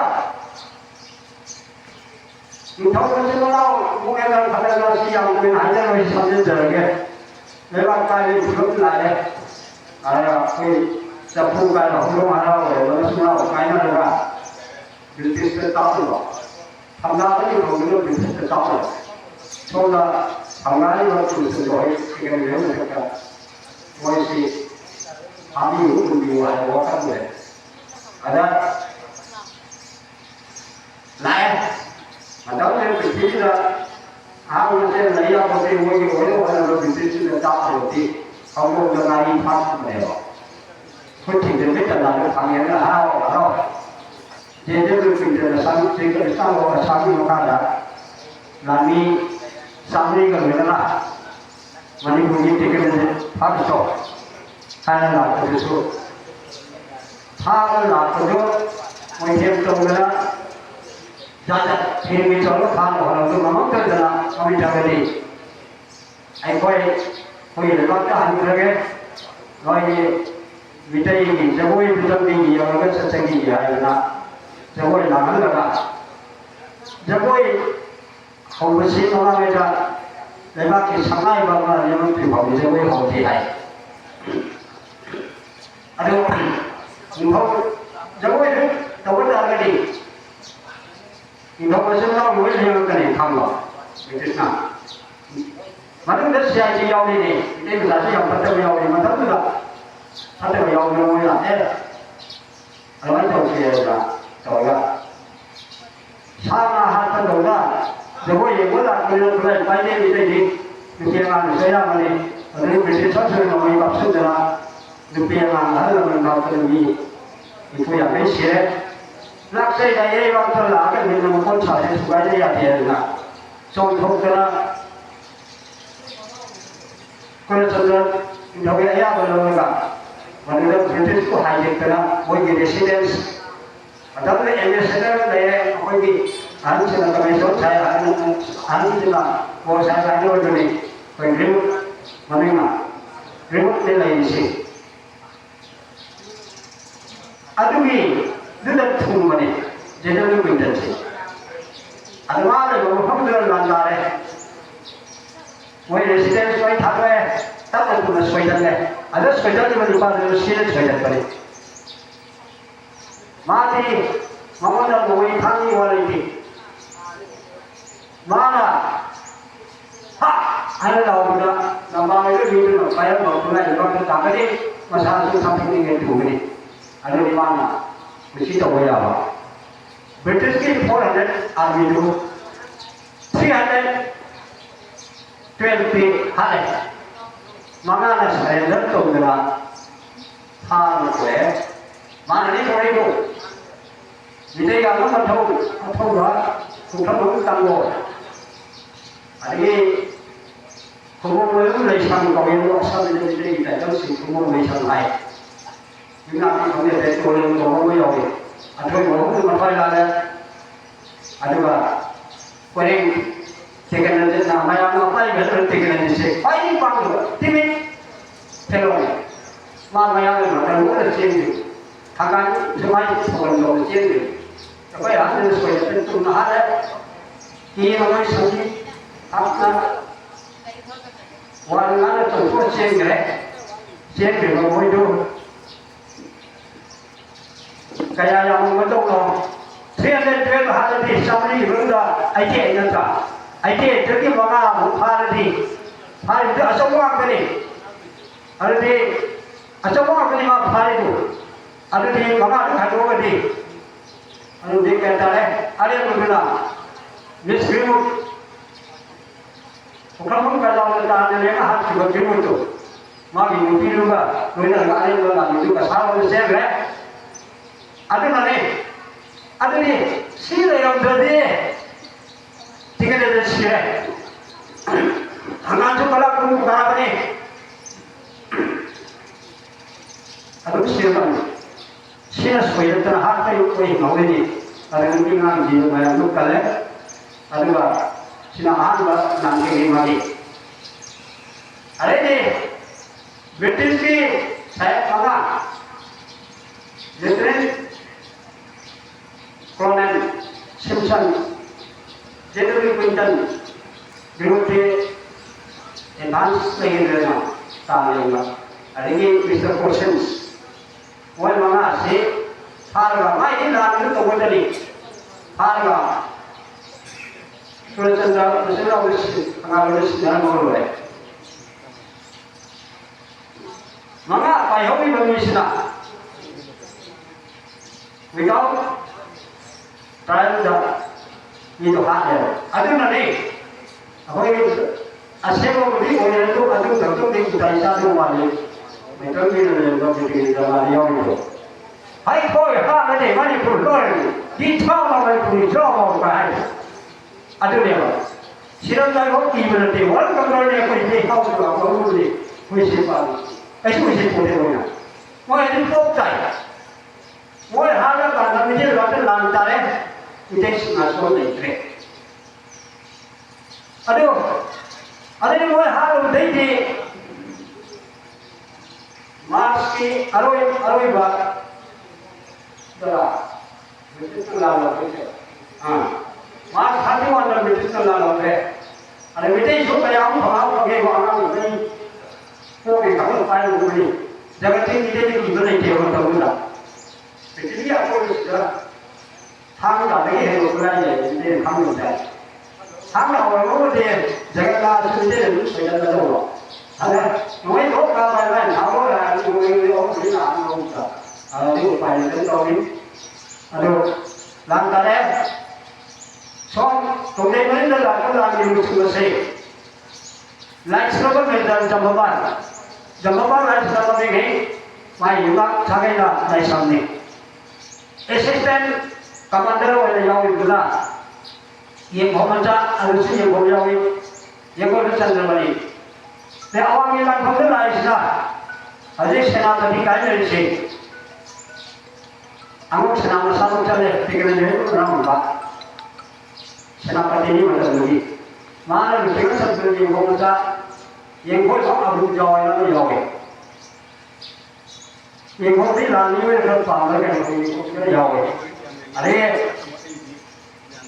tahu macam mana mungkin orang kata siang mungkin aja masih sambil jalan lewat kali belum lagi ada kui sepuluh kali belum ada orang semua kayaknya juga bisnis tetap loh hamdaani rohilo bisnis tetap soalnya hamdaani waktu sesuai dengan yang mereka masih kami untuk diwajibkan oleh ada lain ada yang berbeda aku masih layak masih orang bisnis tetap roti kamu dengan ikhlas mereka kucing demi dalam panggilnya hal jadi berpikir sang jika sang orang sang makada nami sambil kerana mani bunyi tiga hari so karena nak berusaha nak berusaha mungkin kerana jalan ini kalau orang tu memang kerana kami jaga di koi lepas dah lagi koi bitai ini jauh bitai ini yang orang sesengi ya nak जबोई Nagal लगा जबोई होबसी नोना बेटा लेबा की संगाई बाबा Yemen पे भाव जबोई होती है अरे इन्हों जबोई तब डालगी इन्हों बच्चों ना वो ये करने खाऊंगा बेटा मतलब दस साल की याद नहीं इतने बच्चे हम पता भी याद नहीं मतलब तो पता भी याद नहीं होगा अलग तो किया soalnya sama hal kedua, jauh yang boleh kita bayar ini dukungan saya mana, ada bisnis saya nama ibu saudara, dukungan ada mendapat ini itu yang besar. Nak saya dari waktu lalu minum pun saya suka dia dia, contoh kalau saudara jauh ya boleh enggak, mana bisnis itu hanya kerana boleh residence. Tapi ini sebenarnya saya pergi anu sudah kami saya anu sudah mau saya anu dulu pergi mana remote nilai isi aduh ini sudah tunggu mana jadi lebih intensif ada mana yang mau pergi landare mau residence mau thakwe tak tentu sesuai ada sesuai dengan pada residence sesuai dengan mati mengundang mui tangi walidi mana ha ada tahu tidak nama itu video saya mau mulai dari tadi masalah itu sampai ini dulu ada di mana mesti tahu ya pak British ki 400 army itu 320 hari mana saya letak dengan hal itu mana ni orang itu Jadi kalau kita tahu lah, kita mungkin tahu. Jadi, kalau kita lesan kau yang asal dari kita itu sih kita lesan lain. Jika kita lihat orang orang yang ada orang yang macam mana, ada orang tekan nanti nama yang apa yang betul tekan nanti sih. Paling panggil, timit, telur, mana yang macam mana sih? Akan semai orang sih. Apa ya ada supaya tentu nak ada ini orang sendiri apa warna itu pun cengkeh kalau itu kayak yang betul loh saya ada hal di sambil berada aja itu aja jadi mana hal itu semua kali ada di semua kali hal itu ada di mana ada dua kali anu dia kata ada yang berbeda misrimut bukan kalau kita ada yang hati berbeda itu magi mungkin juga kita ada yang juga sama ada nih sila yang berarti tinggal di sini. Tangan tu kalau pun berapa ni? Aduh siapa? Siapa sesuai dengan harta yang kau ingin ni? Ada yang ingin dia macam tu kalau aduh bah, siapa ahad nanti ni mari. Ada ni British ni saya kawan, Lieutenant Colonel Simpson, General Clinton, British advance lagi dengan tahun yang ada ni Mr. Cousins, orang mana si harga, mai dah itu tu boleh ni harga. Sudah cendera, sudah ulis, pengaruh dalam orang. Maka payung ini bermisna. Without trial itu hal. Ada nanti, apa ini? Asyik orang ini orang itu ada tentu di budaya luar ni. Mereka ni orang di dalam yang itu. Hai kau ya, mana ni mana pun kau ni. Di mana mana pun di jauh orang. Ada ni apa? Siapa yang kau ibu nanti orang kalau ni kau ini kau sudah kau ni kau siapa? Itu mesti boleh orang. Orang ini kau cai. Orang harga kan mesti orang lantaran itu semasa ni tre. Aduh. Ada yang orang hal dari maski aroi bah, dah, betul lah betul. Mas hati orang betul lah betul. Ada betul itu saya am kalau pakai orang ini, pakai kamu pakai ini, jangan tinggi dia itu ni dia orang tahu lah. Betul dia aku sudah, hang dah lagi yang bukan dia hang dah. Hang orang dia jaga sudah itu saya dah tahu. Ada, mungkin orang lain, orang orang sini orang tak. Itu upaya itu tahu ni. Aduh, lantaran so, tujuh hari dah lakukan lagi musim sih. Light sebab kita jamaban light sebab ini, mai juga cakai lah light samne. Assistant commander orang yang itu lah. Yang pemerintah harus yang berjauh, yang berjalan berbalik. Dan awam yang berjalan lainnya, ada senapati kaya dari sini. Anggur senama satu jalan pikiran dia itu ramai pak. Senapati ini macam ni. Mana pikiran satu yang pemerintah, yang berjalan abu jauh yang jauh. Yang berjalan ni mereka faham kan yang jauh. Ada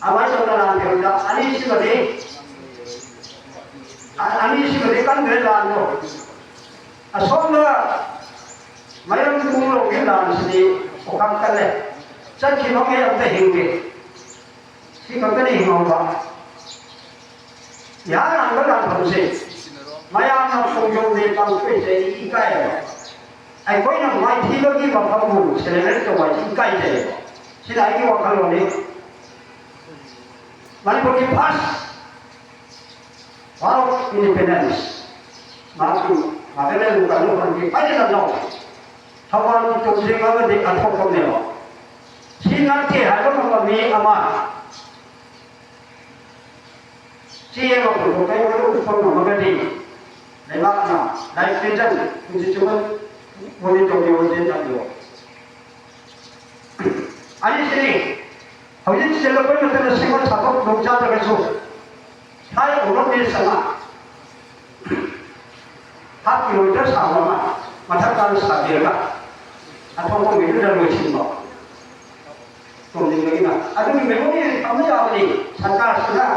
awak jangan nanti ani sih kan berjalan tu. Asal mayam tu orang berjalan sini, orang kalle. Jadi kita yang terhingga, si kita ni hingga. Ya, orang berjalan terus. Mayam nak sungguh di bangku jadi ikai. Aku ini mai tiga lagi bangku, selain itu mai ikai jadi. Sila ini wakal ni. Mari pergi pas, wow independence, maksud, makanya bukan pergi pada dalam, hawal itu juga di atas komponen. Si nanti ada kami amat, si yang berbukai itu pun mengerti, lewatnya, naik kerja, mesti cuma boleh jadi jadi. Ani sini. Hari ini saya lepas itu semua satu lomba terkesur. Saya orang ni sama. 4 kilometer sama mata kalau sahaja atau orang itu dah lucu tak. Kemudian lagi nak. Ada ni memang ni kami apa ni? Sakar sudah.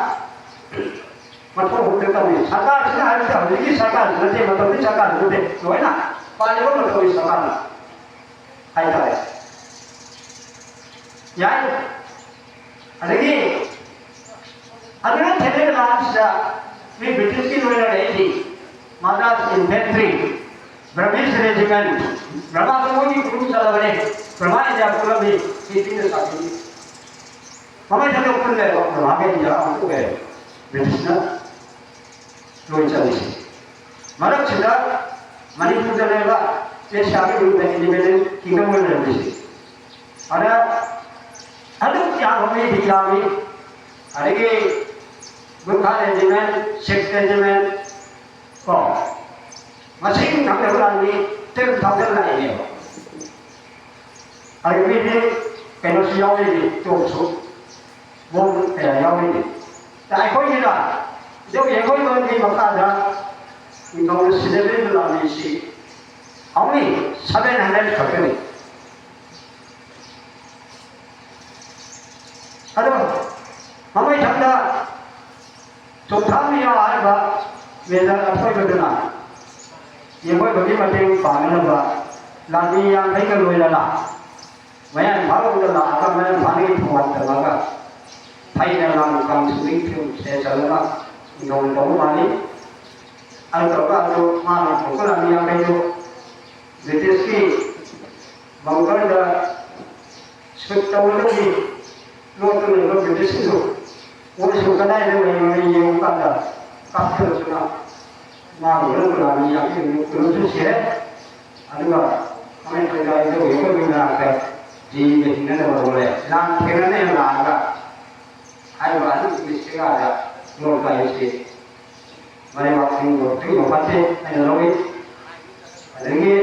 Mata hukum kami. Sakar sudah ada dah. Jadi sakar nanti mata ni sakar sudah. Doa nak. Paling orang tu sakar nak. Hai tak. Ya. Lagi, ada yang terlihat langsung, ini British ki luar negeri, Madras Infantry, British Regiment, Brahma semua ni guru salah beri, Brahma ini apa pula ni, ini satu. Mama jadi apa ni? Brahma ini jalan apa ke? British na, luar jadi. Malah sudah, Manipur jalan lah, ini siapa guru dari independent kingdom luar negeri. Ada yang kami dialami, ada ke 문화되지만 색되지만 masing thằng này tên thằng dân này nhiều ai biết đi cái nó siêu đi trộm xuống vốn để nhau đi tại có gì đó nếu vậy có người đi mà ta ra mình không sẽ đến làm gì ông ấy sao bên hàng này phải cái alo ông ấy thằng đó chụp thằng đi ai mà bây giờ là thôi được rồi nhưng với cái mà tiêu phản là làm đi ăn thấy cái người là mấy anh phá luôn là các mấy anh phá đi thu hoạch được mà thay là làm cầm xử lý thường sẽ trở lại ngồi đóng mà đi anh có cả đồ mà cũng có làm đi ăn đây đồ để tiếp khi bằng cái là sự đầu nó gì luôn cái này nó bị sử dụng mỗi số cái này nó nhiều cái là các thứ đó mà người nó làm gì vậy thì nó chút xíu anh bảo anh phải là cái việc của mình là cái gì về nó là rồi làm thế này là cả ai bảo anh bị cái là một cái gì mà em bảo anh một thứ một vấn đề anh là nói cái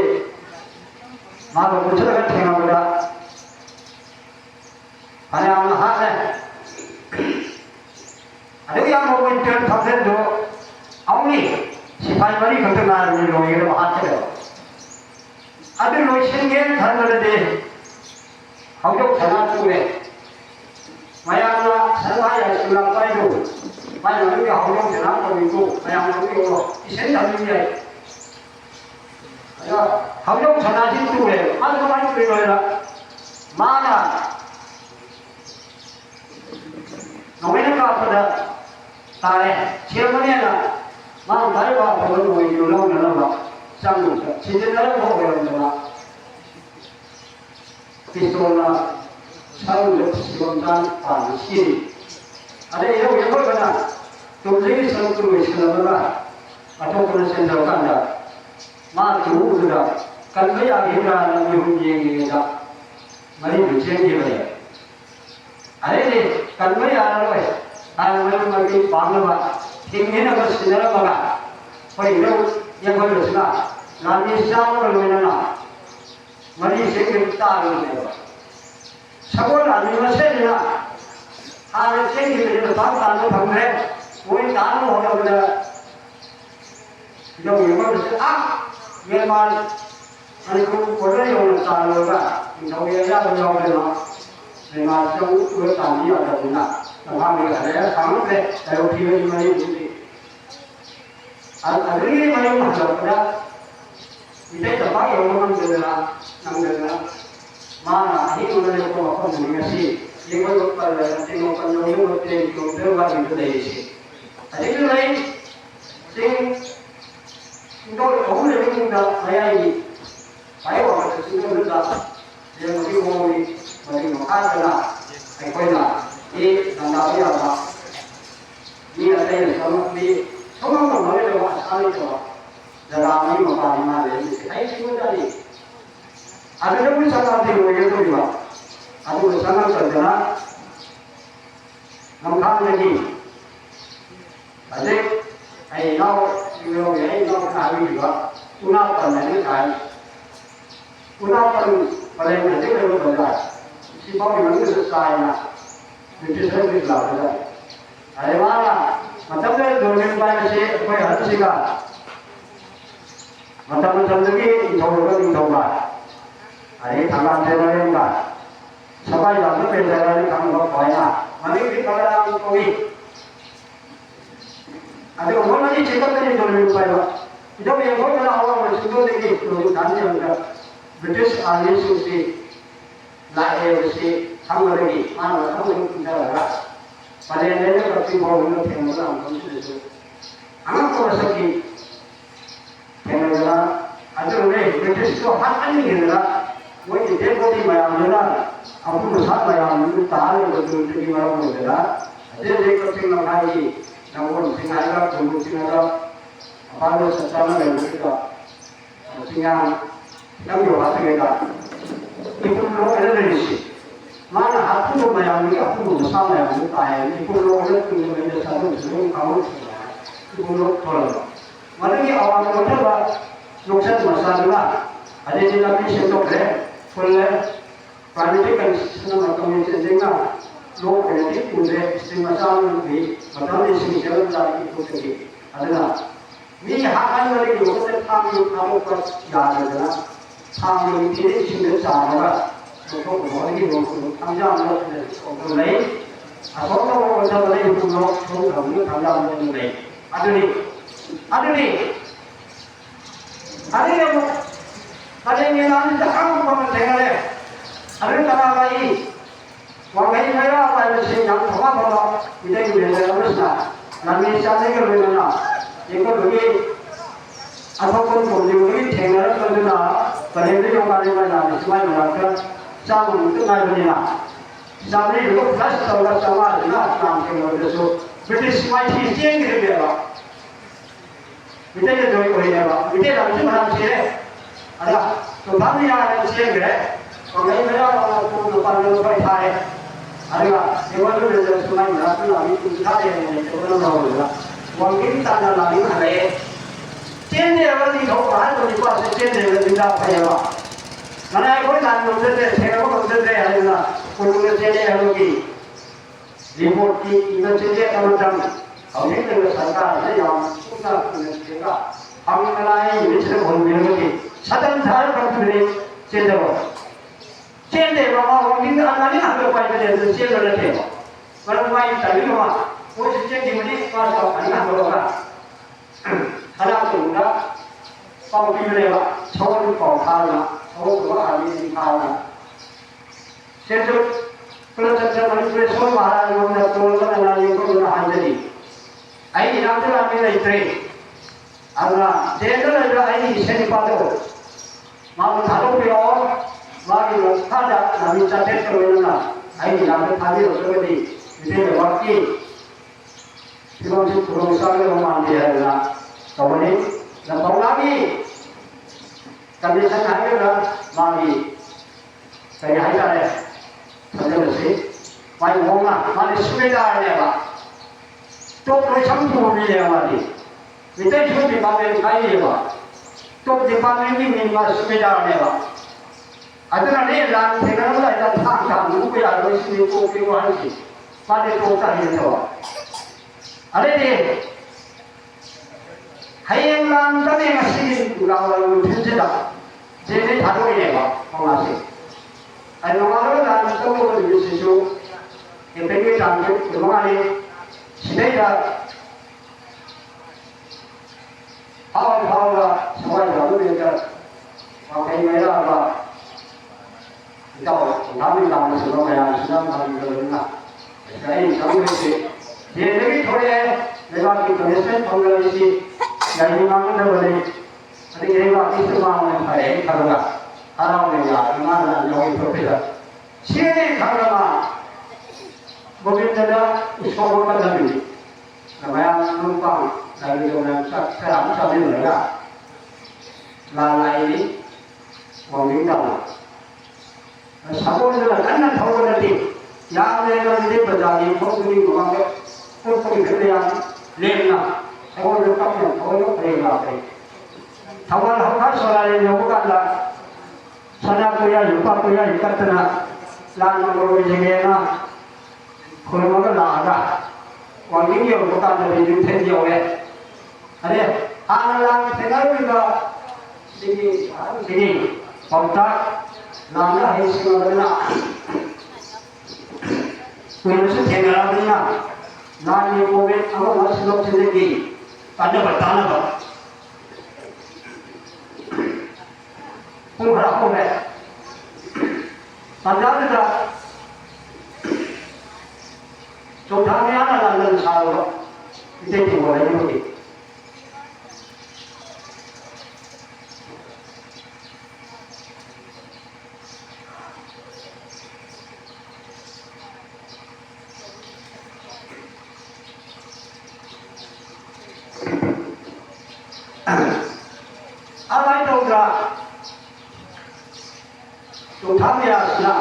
mà nó cũng rất là cái nào đó anh em hát này anh ấy ăn một cái chuyện thật sự rồi ông đi sipai mari kata na ni loy ro hat chalo adu loy singen tharmale de haujok thana tu le maya na sarva ya sulam pai do maya na ni haujok thana ko ni ko maya na ni ko isen da ni ai aya haujok thana ji tu le adu mai tu le la mana nomen ka pada tare chirmane na mang đại ba của người nhiều lâu nữa là sang được chỉ đến đó có về rồi là cái số là sang được sử dụng phản xì ở đây đâu có cái nào tôi lấy sang tôi mới xem là ở trong cái sen đầu kan là mà chủ rồi cần mấy anh hiểu ra là nhiều gì đó mấy người xem như vậy ở đây thì cần mấy anh rồi anh mới cái phản là ini nak bersinar baga, perlu yang bersinar. Nanti siapa bermainana, mari sekretar ini. Sekolah ni masih ni lah. Hari ini kita tanya tanya, kau tanya orang mana? Yang bersinar, yang mana? Aku pernah yang tanya orang, yang yang mana? Yang mana jauh tanya ada mana? Kami ada kami ada opini macam ini. Ada ini macam mana? Kita dapat yang mana dengan dengan mana ini mana yang kau akan mengenai yang kau pada tengok penyokong tengok berbagai itu dari sini. Ada itu lain, sing kita orang yang kita saya ini, saya orang tersebut kita yang mesti mesti makan lah, apa lah. Ini tanda apa? Ini ada yang sama ni, semua orang boleh lewat sekali tu. Dalam ini makan mana ni? Saya semua tadi. Ada yang pun sangat tinggi itu juga. Ada sangat sederhana. Nampak lagi. Ada, now kami juga. Una pernah ni kami. Una pernah pada yang nanti kita berbuat. Si bapa nanti selesai nak. Itu saya beritahu saja. Ada mana? Macam tu domen banyak sih, kau harus sih kan. Macam lagi, itu bah. Ada tanggal terlalu enggak. Sampai lalu perjalanan tanggal banyak. Mari kita kalau koi. Ada orang lagi cakap tadi domen banyak. Itu yang kau kalau awak masuk lagi, tu tanya enggak. British Army susi, lahir susi. Sama lagi, mana kamu yang tinggal lah. Pada yang lain tapi mau minum tengok lah, macam tu. Anak kau sakit, tengok lah. Ada orang British tu hati ni lah. Woi dia bodi macam lah. Aku musad macam itu tahu betul betul macam tu lah. Dia kau tengok lagi, namun tinggal lah, tunggu tinggal lah. Apa lu secara begitu? Tinggal, yang jauh hati kita. Itu lu ada di sini. mana aku mayang ni aku bersama yang mukai itu loh itu menjadi satu sebelum kamu itu loh tolong mana ni awal mula bah nuksan masalah ada di dalam sentok boleh planeti kan senang kami senjata loh planeti boleh masalah ni masalah ini jalan lagi itu jadi adalah ni hakan lagi kita kamu pas jalan kamu ini sini sama untuk menjadi untuk tanggung untuk lain, asal kalau kita lain untuk tanggung tanggung lain. Ada ni yang nanti kamu kamu dengar le, ada yang kata lagi, orang lain saya apa yang yang apa kita ini dalam masa, nanti saya ni kalau mana, jika bagi asal pun bagi dengar kalau mana, pada ini yang mana semua mereka Sama itu ngajunya. Sama ini juga plus tahu sama juga काम के मध्य से British mighty change कर दिया बा. Kita ये जो कोई है बा. kita लास्ट में हम चले. अरे तो हम यहाँ change है. और मैं मेरा को दुकान में बैठा है. अरे ये वो जो जो सुनाई ना तो अभी कुछ था ये तो ना होगा. वंगिन ताना लानी है. change है वाली तो बाहर तो निकाल से change है वाली ना पाएगा. mana aku nak menjadi, saya aku menjadi adalah untuk menjadi lagi report di menjadi teman-teman. Kami dengan sarkar saya yang sudah menjadi, kami mulai menjadi orang lagi. Sedang saya berpikir cendera bahawa kita akan ada apa yang kita cendera lagi. Kalau main tadi rumah, posisi di mana kalau anak berapa, kalau tu dah, kau pilih apa, cakap kau kalah. Oh, wah, ini kawan. Saya tu, kalau saya manusia semua mahal, mana tolong mana yang kau nak jadi. Ini nanti kami lagi train. Alah, saya tu ada ini seni padu. Mahu tahu pion, mahu ada kami catat kerana. Ini nanti kami seperti ini waktu. Kita mesti turun sampai rumah dia lah. Kau ni, nak tahu lagi. Kami sangat ada mari saya ada le, saya mesti mai ngomong mari sepeda le ba, top macam tu ni le mari, kita cuma di bawah kaya ba, top di bawah ni mari sepeda le ba, ada ni lan sekarang lah ada tang buku ya ada sini kopi wahai sih, pada tu tak ada tu, ada ni. Hayang lang kami masih ulang tidak. Jadi tahu ini pak, pengasih. Ada orang yang tahu itu sesuatu. Yang pergi tampil, rumah ini sudah awal semua itu dia pakai merah apa. Tahu, kami tahu semua yang sudah kami berlalu. Jadi kami itu, jadi thora lewat itu mesej pengelola isi. Jadi mana dah boleh, ada yang itu semua orang ada kalau orang yang mana yang itu berbeda. Siapa kalau mungkin ada usaha lagi, namanya numpang lagi dengan saya sambil mereka, lalai ini mungkin tahu. Sabun adalah karena tahu nanti, yang mereka ini berjadi, mungkin orang itu yang lemah. Saya lupa yang tahu mereka. Tawar hafal soal yang bukanlah sana kuya lupa kuya ikat na lan berwujudnya kalau mana laga wangi yang bukan dari jutaan jauh ada anak sekarang juga sini kontak nama hisap mana kuya sekarang mana nani covid apa masih lok sendiri anda bertanya apa? Pun berapa ni? Anda ada. Contohnya anak dalam sahaja, itu boleh juga. Apa itu enggak? Contohnya sudah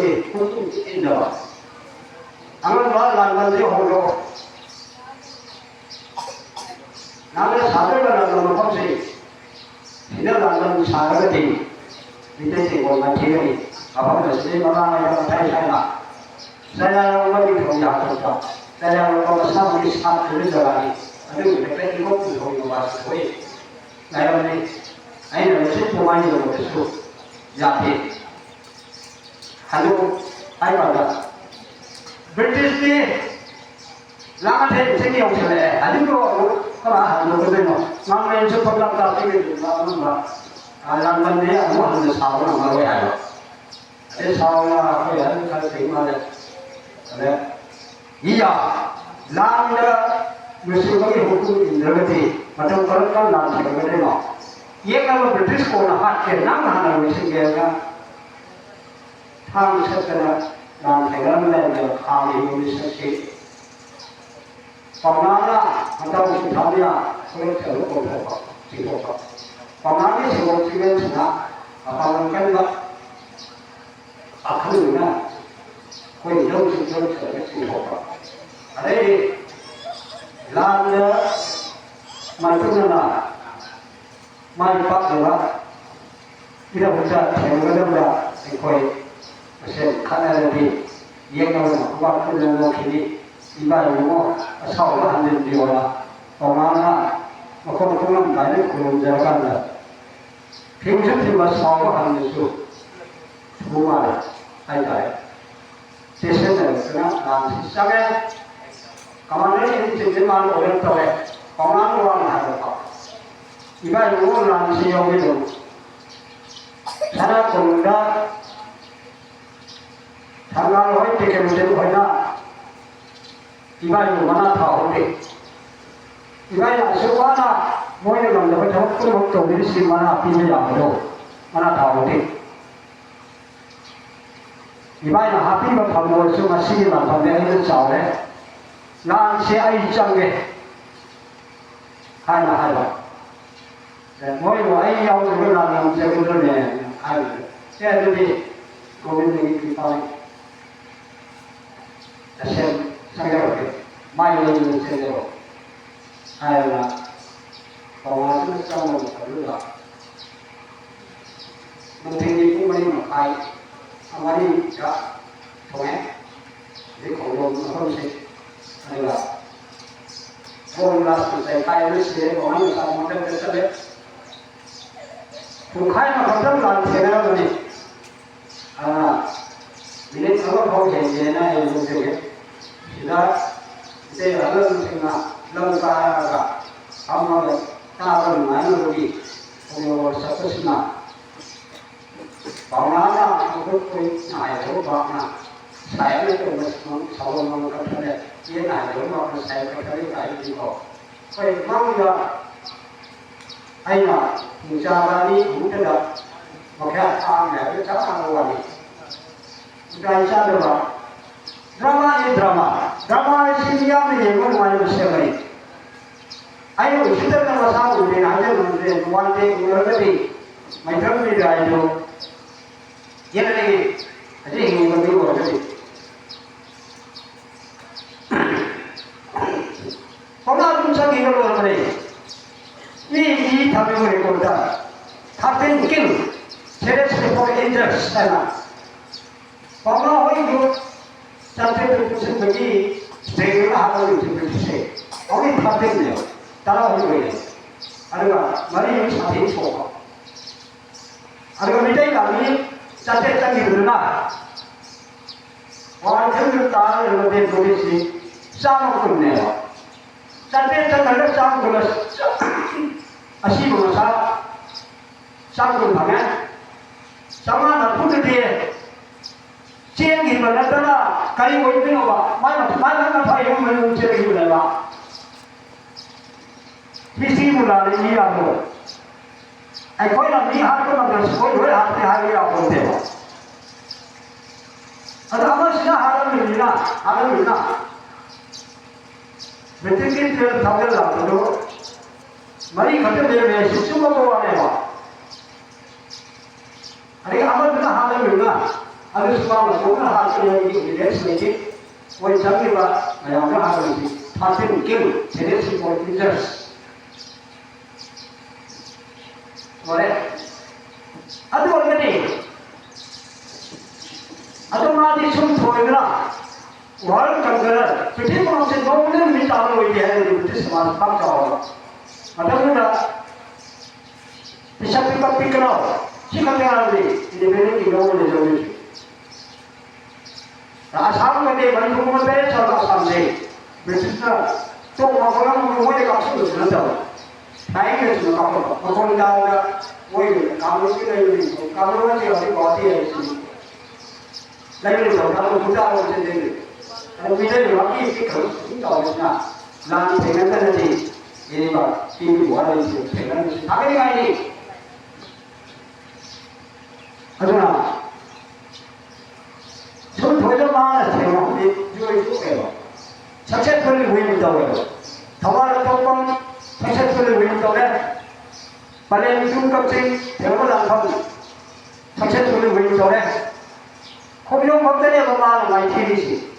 거기 공통 인다. 아무런 말 난간지 홀로 나는 사별을 하는 것이 이들 난간 사별이 밑에 지고만 기억이 아빠는 시마마가 다이사나 saya lagi kerja apa? Saya kalau sama di saat kerja aduh mereka itu belum masuk woi. Saya ini mesti pemain yang masuk. Jadi, halo, ayo pada. British ni, lama saya sini yang saya. Aduh kalau halo betul. Nama itu pernah tak ini lama. Lama dia mau halo sahur nama woi halo. Sahur apa ya? Kalau terima deh. iya landa musuh hukum indrawati macam kalau landa sebagai mana ye kalau British ko na hat ke nam hana musuh dia tham sekena dan sekarang lagi kami musuh si pemana atau musuh dia kalau terlalu kotor si kotor pemana si kotor dia sana apa mungkin tak akan mana कोई लोग सुचल करने होगा अरे लाल मालूम ना माल पाक होगा इधर बच्चा ठेंगे ना कोई ऐसे खाना लगी ये ना वाक को लोगों के लिए इबाद लोगों साउला हंडे दियोला और माना मकों को हम बारे को जगह ना फिर जब फिर बस साउला हंडे सो बुमार आई जाए sesuatu dengan sistemnya, kamarnya ini sistem orang tua, kamar orang ada apa? Ibarat orang siapa itu, sana kemudian, tanggal hari tiga bulan mana, ibarat mana tahu deh, ibarat semuanya, mau yang mana dapat waktu ini mana pilih yang itu, mana tahu deh. 이번에 하필이면 방법을 마시기만 방법을 짜오래 난 세아이 짱게 하나 하나 뭐이고 아이 야우를 나면 제구들네 아이 세아들이 고민들이 기뻐해 다시 상대롭게 많이 오는 세대로 아이나 동화를 짜오는 거를 문생이 꿈을 아이 हमारी क्या तुम्हें देखो लोग हमसे अगला वो last से काय में से हम सब मतलब कैसे ले तो काय में मतलब लास्ट से ना बने मिले सब हो गए ये ना ये लोग के सीधा इसे अलग से ना लंका का हम लोग तार मान लोगी वो सब कुछ ना Bagaimana untuk naik rumah saya itu masih selalu mengatakan dia naik rumah saya kali kali juga. Memang ya, ayah bicara ni mungkin dah mungkin angin itu jangan awal ni. Bukan sahaja drama ini yang ni pun macam sekali. Ayah kita nama sahaja ni ada mungkin wanita mungkin macam ni dah itu. ये नहीं अरे ये बंदी को अरे पढ़ा तुम सब ये लोग अरे ये थापे को रिकॉर्ड था थापे किल सेरे से फॉर इंजर्स है ना पढ़ा हो ही जो चाहते थे कुछ बगी रेगुलर हाथ में उठे से और ये थापे नहीं तारा हो गए अरे वाह मरी ये साथी छोड़ा अरे वो मिटाई लानी चाचे चंगी दुर्गा और जब तार लोटे थोड़ी सी शाम को ने चाचे चंगे शाम को अशी बोला शाम को भागे सामान फुट दिए चेन की बना तना कई कोई भी होगा मैं ना भाई हूँ मैं ऊँचे की बोलेगा किसी बुला रही है आपको ai कोई ना नहीं हाथ को ना दर्श कोई हुए हाथ में हाथ लिया बोलते हो अगर हमारे सिना हाथ में मिलना बेटे के तेल थापे लाते हो मरी खटे दे में शिशु को आने वाला अरे हमारे बिना हाथ में मिलना 아주 수많은 돈을 하시는 이 레슨이 우리 장님과 양을 하는 이 파트는 게임 제대로 볼 인터스 뭐래 아주 얼마니 아주 많이 숨 돌리나 월 강가를 그때 보면 너무는 미담으로 얘기해야 되지 스마트 깜짝어 아다보다 비샵비가 삐끄러 시간대하는데 이제 매는 이동을 내줘야지 아사람한테 많이 보면 빼쳐서 삼세 그래서 또 와서는 뭐에 값을 주는다고 다행히 주는 거 그거는 다가 뭐에 감을 감을 어디 어디에 있지 내가 가서 부자로 되는데 미래를 막기 그렇습니다. 난 대면하는지 얘가 이미 뭐하는지 대면하는지 당연히 가야지. 하지만 전 도전 많아 제가 이거 해요. 자체표를 보인다고 해요. 더발 덕방 자체표를 보인다고 해. 빨리 중급생 대학을 안 가고 자체표를 보인다고 해. 코비용 법대에 보면 많이 틀리지.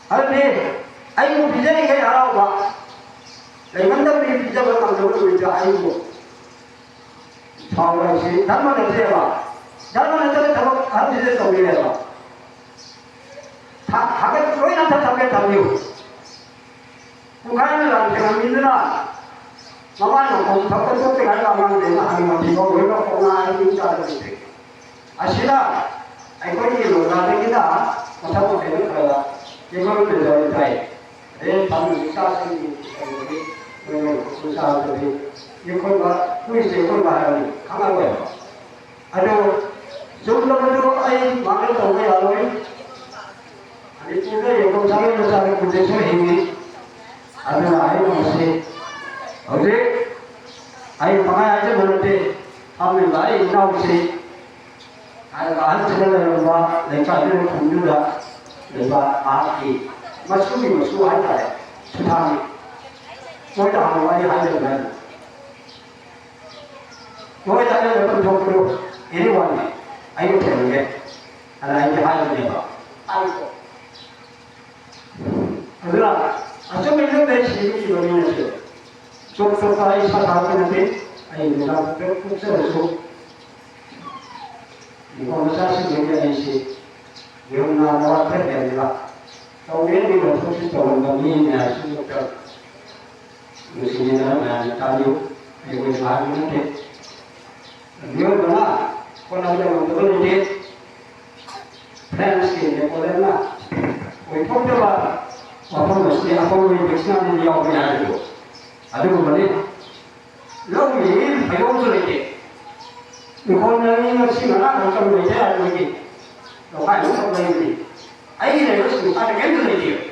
아니, 아이고 비전이 그냥 알아오 봐. 내만담이 비전을 만들고 있죠. 아이고. 처음에 나만 어떻게 해봐. 나만 어떻게 잡아 한 짓을 또 해봐. 다 가게 거의 나타 잡게 잡요. 북한을 안 생각 믿으나. 나만 놓고 덕분 속에 갈까 하면 내가 하면 이거 왜 갖고 나 이거 줄 알았는데. 아시나? 아이고 이게 뭐가 되기다. 못하고 되는 거야. 이거를 내가 다 내 방금 사생이 우리 사람들이 이걸과 후이스 이걸과 하니 강한 거예요. 아주 좀더더 아이 망을 떠오게 하노이 아니 진짜 영동상에서 사는 군대에서 힘이 아주 아이 못이 어제 아이 방아야지 모르는데 하면 나이 나오시 아이가 한 차례를 봐 내가 아주 공주다 내가 아기 맞춤이 맞추어야 수상이 뭐다 하는 거야 하려면 뭐다 하려면 정도로 이리 왔네 아이고 되는 게 하나 이제 하려면 봐 아이고 그러나 좀 있는데 지금 이거는 좀 가까이 사다하는데 아이 내가 북서에서 이거는 사실 얘기하듯이 영나무와 태백이라 우리는 소식 좋은 놈이 신속적 무슨이나 나타나요 이거 하는데 미워나 코나는 것들이 프랑스에 보내나 우리 통도가 어떤 것이 아무리 백신하는 영역이 아니고 아주 그만이 너무 배우들에게 이거는 것이나 어떤 것이 아니고 너가 이거 보이니 아이네 것은 아주 괜찮은데요.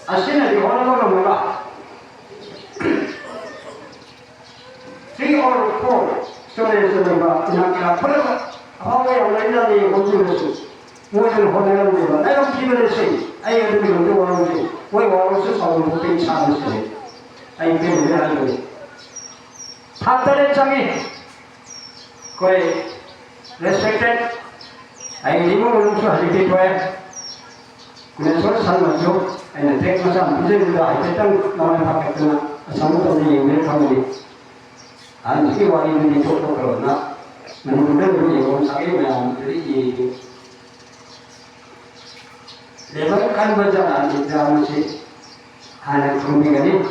아시는 이 어느 거는 뭐가 3 or 4 스토리에서 뭐가 그냥 털어서 하와이 온라인이 공주로서 무엇을 혼내는데요. 내가 기분했어요. 아이가 누구 언제 와는지 왜 와서 서울 못되게 차았어요. 아이 때문에 아니고 판단의 장이 거의 respected 아이 리모를 하시기 좋아해. 그래서 살면서 아니 대가상 비전이다 하여튼 나만 바뀌었구나. 잘못된 얘기를 하더니 안 지게 와 있는 게 좋고 그러나 누구는 이거 자기 모양들이 얘기 내가 간번잖아 이제 아무시 하는 분위기니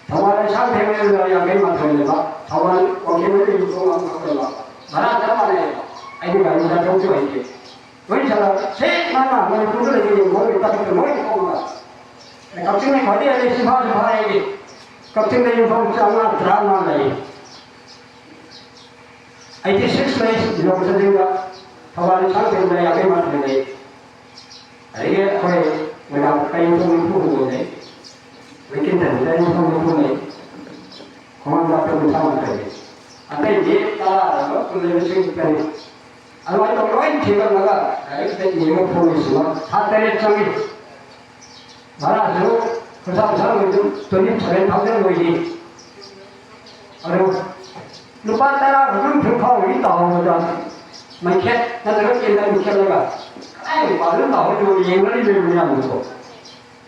정말 상태를 양배만 돌려봐 정말 거기를 이동하고 그러봐 말하자마자 아이가 이제 정수가 있지 왜 저라 제 만나 뭐 그들에게 뭐를 따뜻하게 뭐를 뽑아 갑자기 거리에 대해서 봐야지 갑자기 유통장만 드라마를 IT 6 여기서 내가 더하는 상태로 양배만 돌려 이게 거의 우리가 가용성을 부르는 건데 왜이렇게 가용성을 부르네 공항 앞에 상황 때문에 아까 이제 따라서 그들을 생각하니 아마 또 거의 제가 나가 이렇게 이거 보고 있으면 사태의 정이 말아서 그 사람은 좀 돈이 잘해 받는 거지. 아니고 lupa tara belum berkau ini tahu dah macet nanti kalau kita macet lagi ai baru tahu tu yang mana dia punya musuh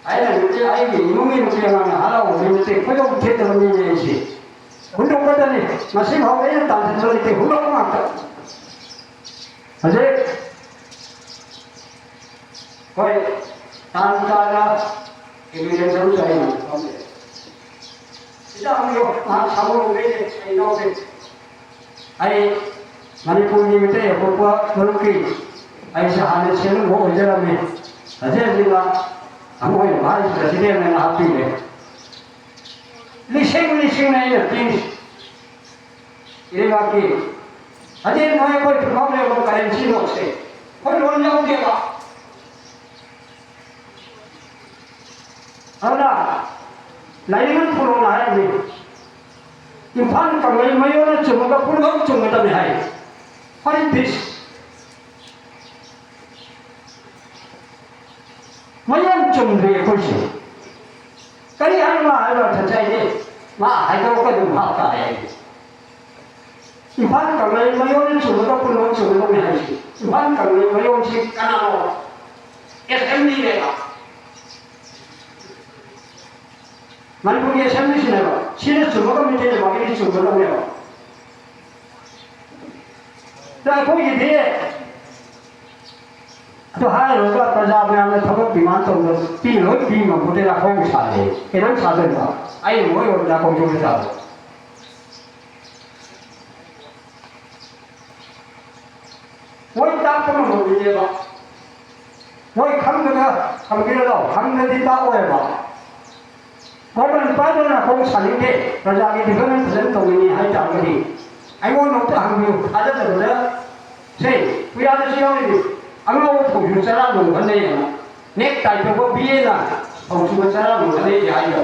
ai nanti ai ini mungkin dia mana halau mesti kau yang kita ni sih untuk kata ni masih mau ini tak sesuai itu untuk apa aje kau tanpa evidence harus ada tidak ambil sama ini ini ai Manipur ni mesti apa mungkin ai sahane selu ho jara me aje jiwa amoi bhai presiden na happy le lising na ini tin ini lagi aje noi koi problem ko currency no se koi loan jauh dia ba ada lain pun orang ni impan kami mayor cuma kapur cuma tak ni What is this? Mayam cumri kusi. Kali Allah ada terjadi ni, mah ada orang tu mak kaya. Iban kami mayor cuma kapur cuma tak ni. Iban kami mayor si kanal SMD ni lah. Manipur SMD sini lah. Sini cuma kami jadi bagi cuma tak ni lah. dah kau ini tu hari itu kerja berapa thabak biman tu pilot bima boleh nak kau sahaja, kerana sahaja lah. Ayo, moi orang kau juga sahaja. Moi tak pun mau dia lah. Moi kami kira tahu, kami tidak tahu apa. Korban pada nak kau sahaja ke, kerja ini dengan present ini hai tak lagi. Ayo nak tu kami ada tu dah. Say, we are the same. Ang po yung sarado kanay necktie ko biye na ang sumasarado kanay ayo.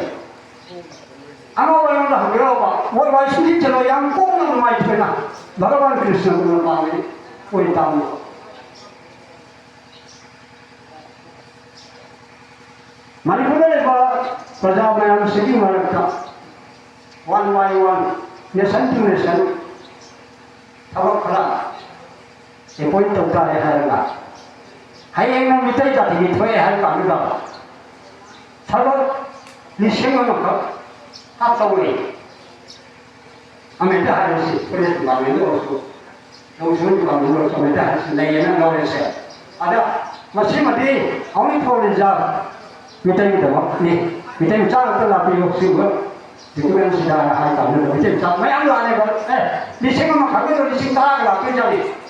Ang yung lahirawa, wala sindi chalo yang kung ng may pena. Bhagavan Krishna ko pamili ko itamo. Manipulale ba prajamayam sigi marakta. One by one, nation to nation. Tawag kala. Point of kaya harga. Hayang nang mitay tadi itu ya harga juga. Kalau lising orang atau ini, Amerika harus punya kembali itu, Muslim kembali itu Amerika harus layanan orang saya. Ada masih mati, kami boleh jah mitay itu, ni mitay cara tu lah pilih siapa, itu kan sudah harga itu mitay cara. Macam mana ni? Lising orang kami tu lising cara lah jadi.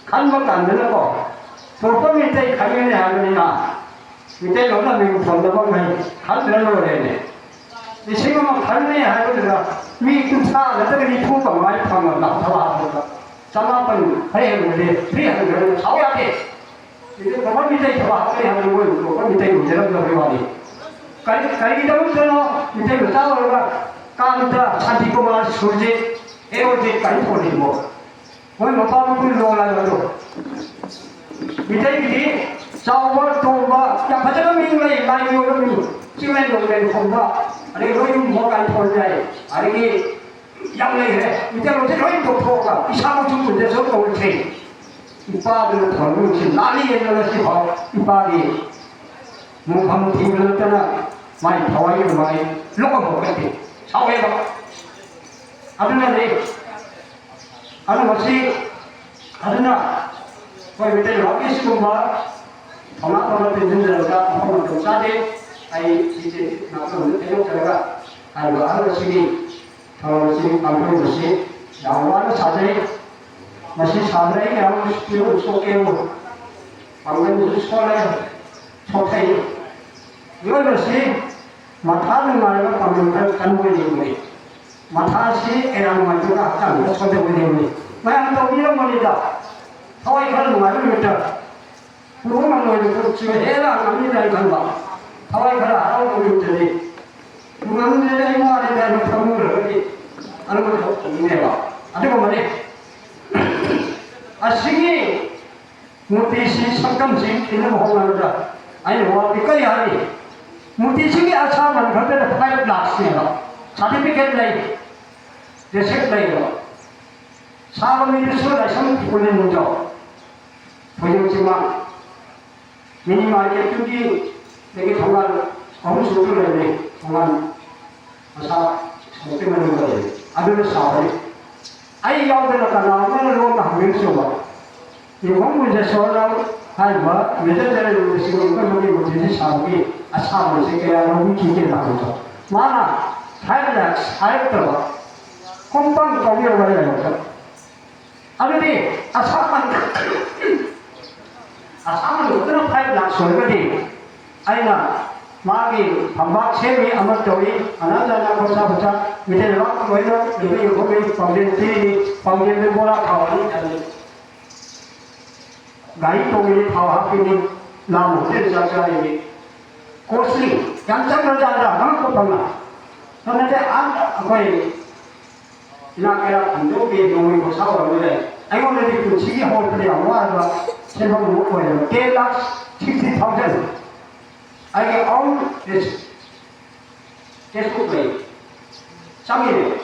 Kan makan dulu kok. Foto minta kami ni hari ni na. Minta orang ni foto pun ni. Kan dulu ni. Di sini orang kan ni hari tu lah. Mi kita ada ni tu pun mai pun nak tahu apa. Sama pun hari ni hari ni tahu ya ke. Itu kamu minta tahu hari hari ni kamu minta jalan ke mana? Kali kita pun minta tahu orang kan kita Shanti Kumar Surjit, Eroji kan pun ni mo. Moi mapa pun lola itu. Mitai ini, jawab toba, yang macam ni mulai lain orang ni, cuma orang toba, ada orang makan toba, ada ni yang lain eh, mitai orang toba, isama tu pun jadi orang ni. Ipa dulu thorun si lali yang lalu si bau, ipa ni, mungkin tinggal tanah, mai thawai mai, lokal bukan ni, sawai bang. Ada ni. Ano masih ada na, kau betul lagi semua, orang pinjam jaga, orang dosa deh, ay sih nak tengok jaga, ada sini, kalau sini kampung masih, yang mana sahaja, masih sahaja yang harus sokeu, kampung sekolah, sokeu, juga masih, mata dengan kampung kan boleh. Mata si orang macam apa? Sesuatu begini. Macam tu dia mana? Awak kalau mana macam, rumah mana tu cuma era kami dah kantor. Awak kalau awak tu jadi, rumah ni dah mana dah kamu lagi. Anak macam ni apa? Ada mana? Asyik muti si sakam si kena bawa mana? Ayo bawa pikai hari. Muti si asal mana? Kalau dah 5 lakhs ni lah. Certificate lain, receipt lain. 사람이 수라상 보내는 거 보여지만 미니마켓 쪽이 내게 정말 어느 정도로 정말 사 때문에 거예요. 아들 사업이 아이 야우들가 나오면 로마 하면서 이건 문제 소라 할바 메데데를 지금 그거기 문제 사업이 아사를 세계야 너무 길게 나오죠. 많아 살다 살다 꼼빵 거기로 가야 아들이 아사만 어떤 파일락 소리거든 아이나 마기 반박 세미 아마도이 아나자나 보자 밑에 막 보이는 이게 거기 방전들이 방전들 보라 가와니 가이 동이 파와하기니 나무 때자자이 고슬리 양장을 잡아 나고 방나 그런데 거의 이나케라 안도게 동이 고사오는데 아이고는 그 지기 호텔이 와서 제법 못 보여요. 대략 60,000. 아이게 all this 계속 거예요. 장이네.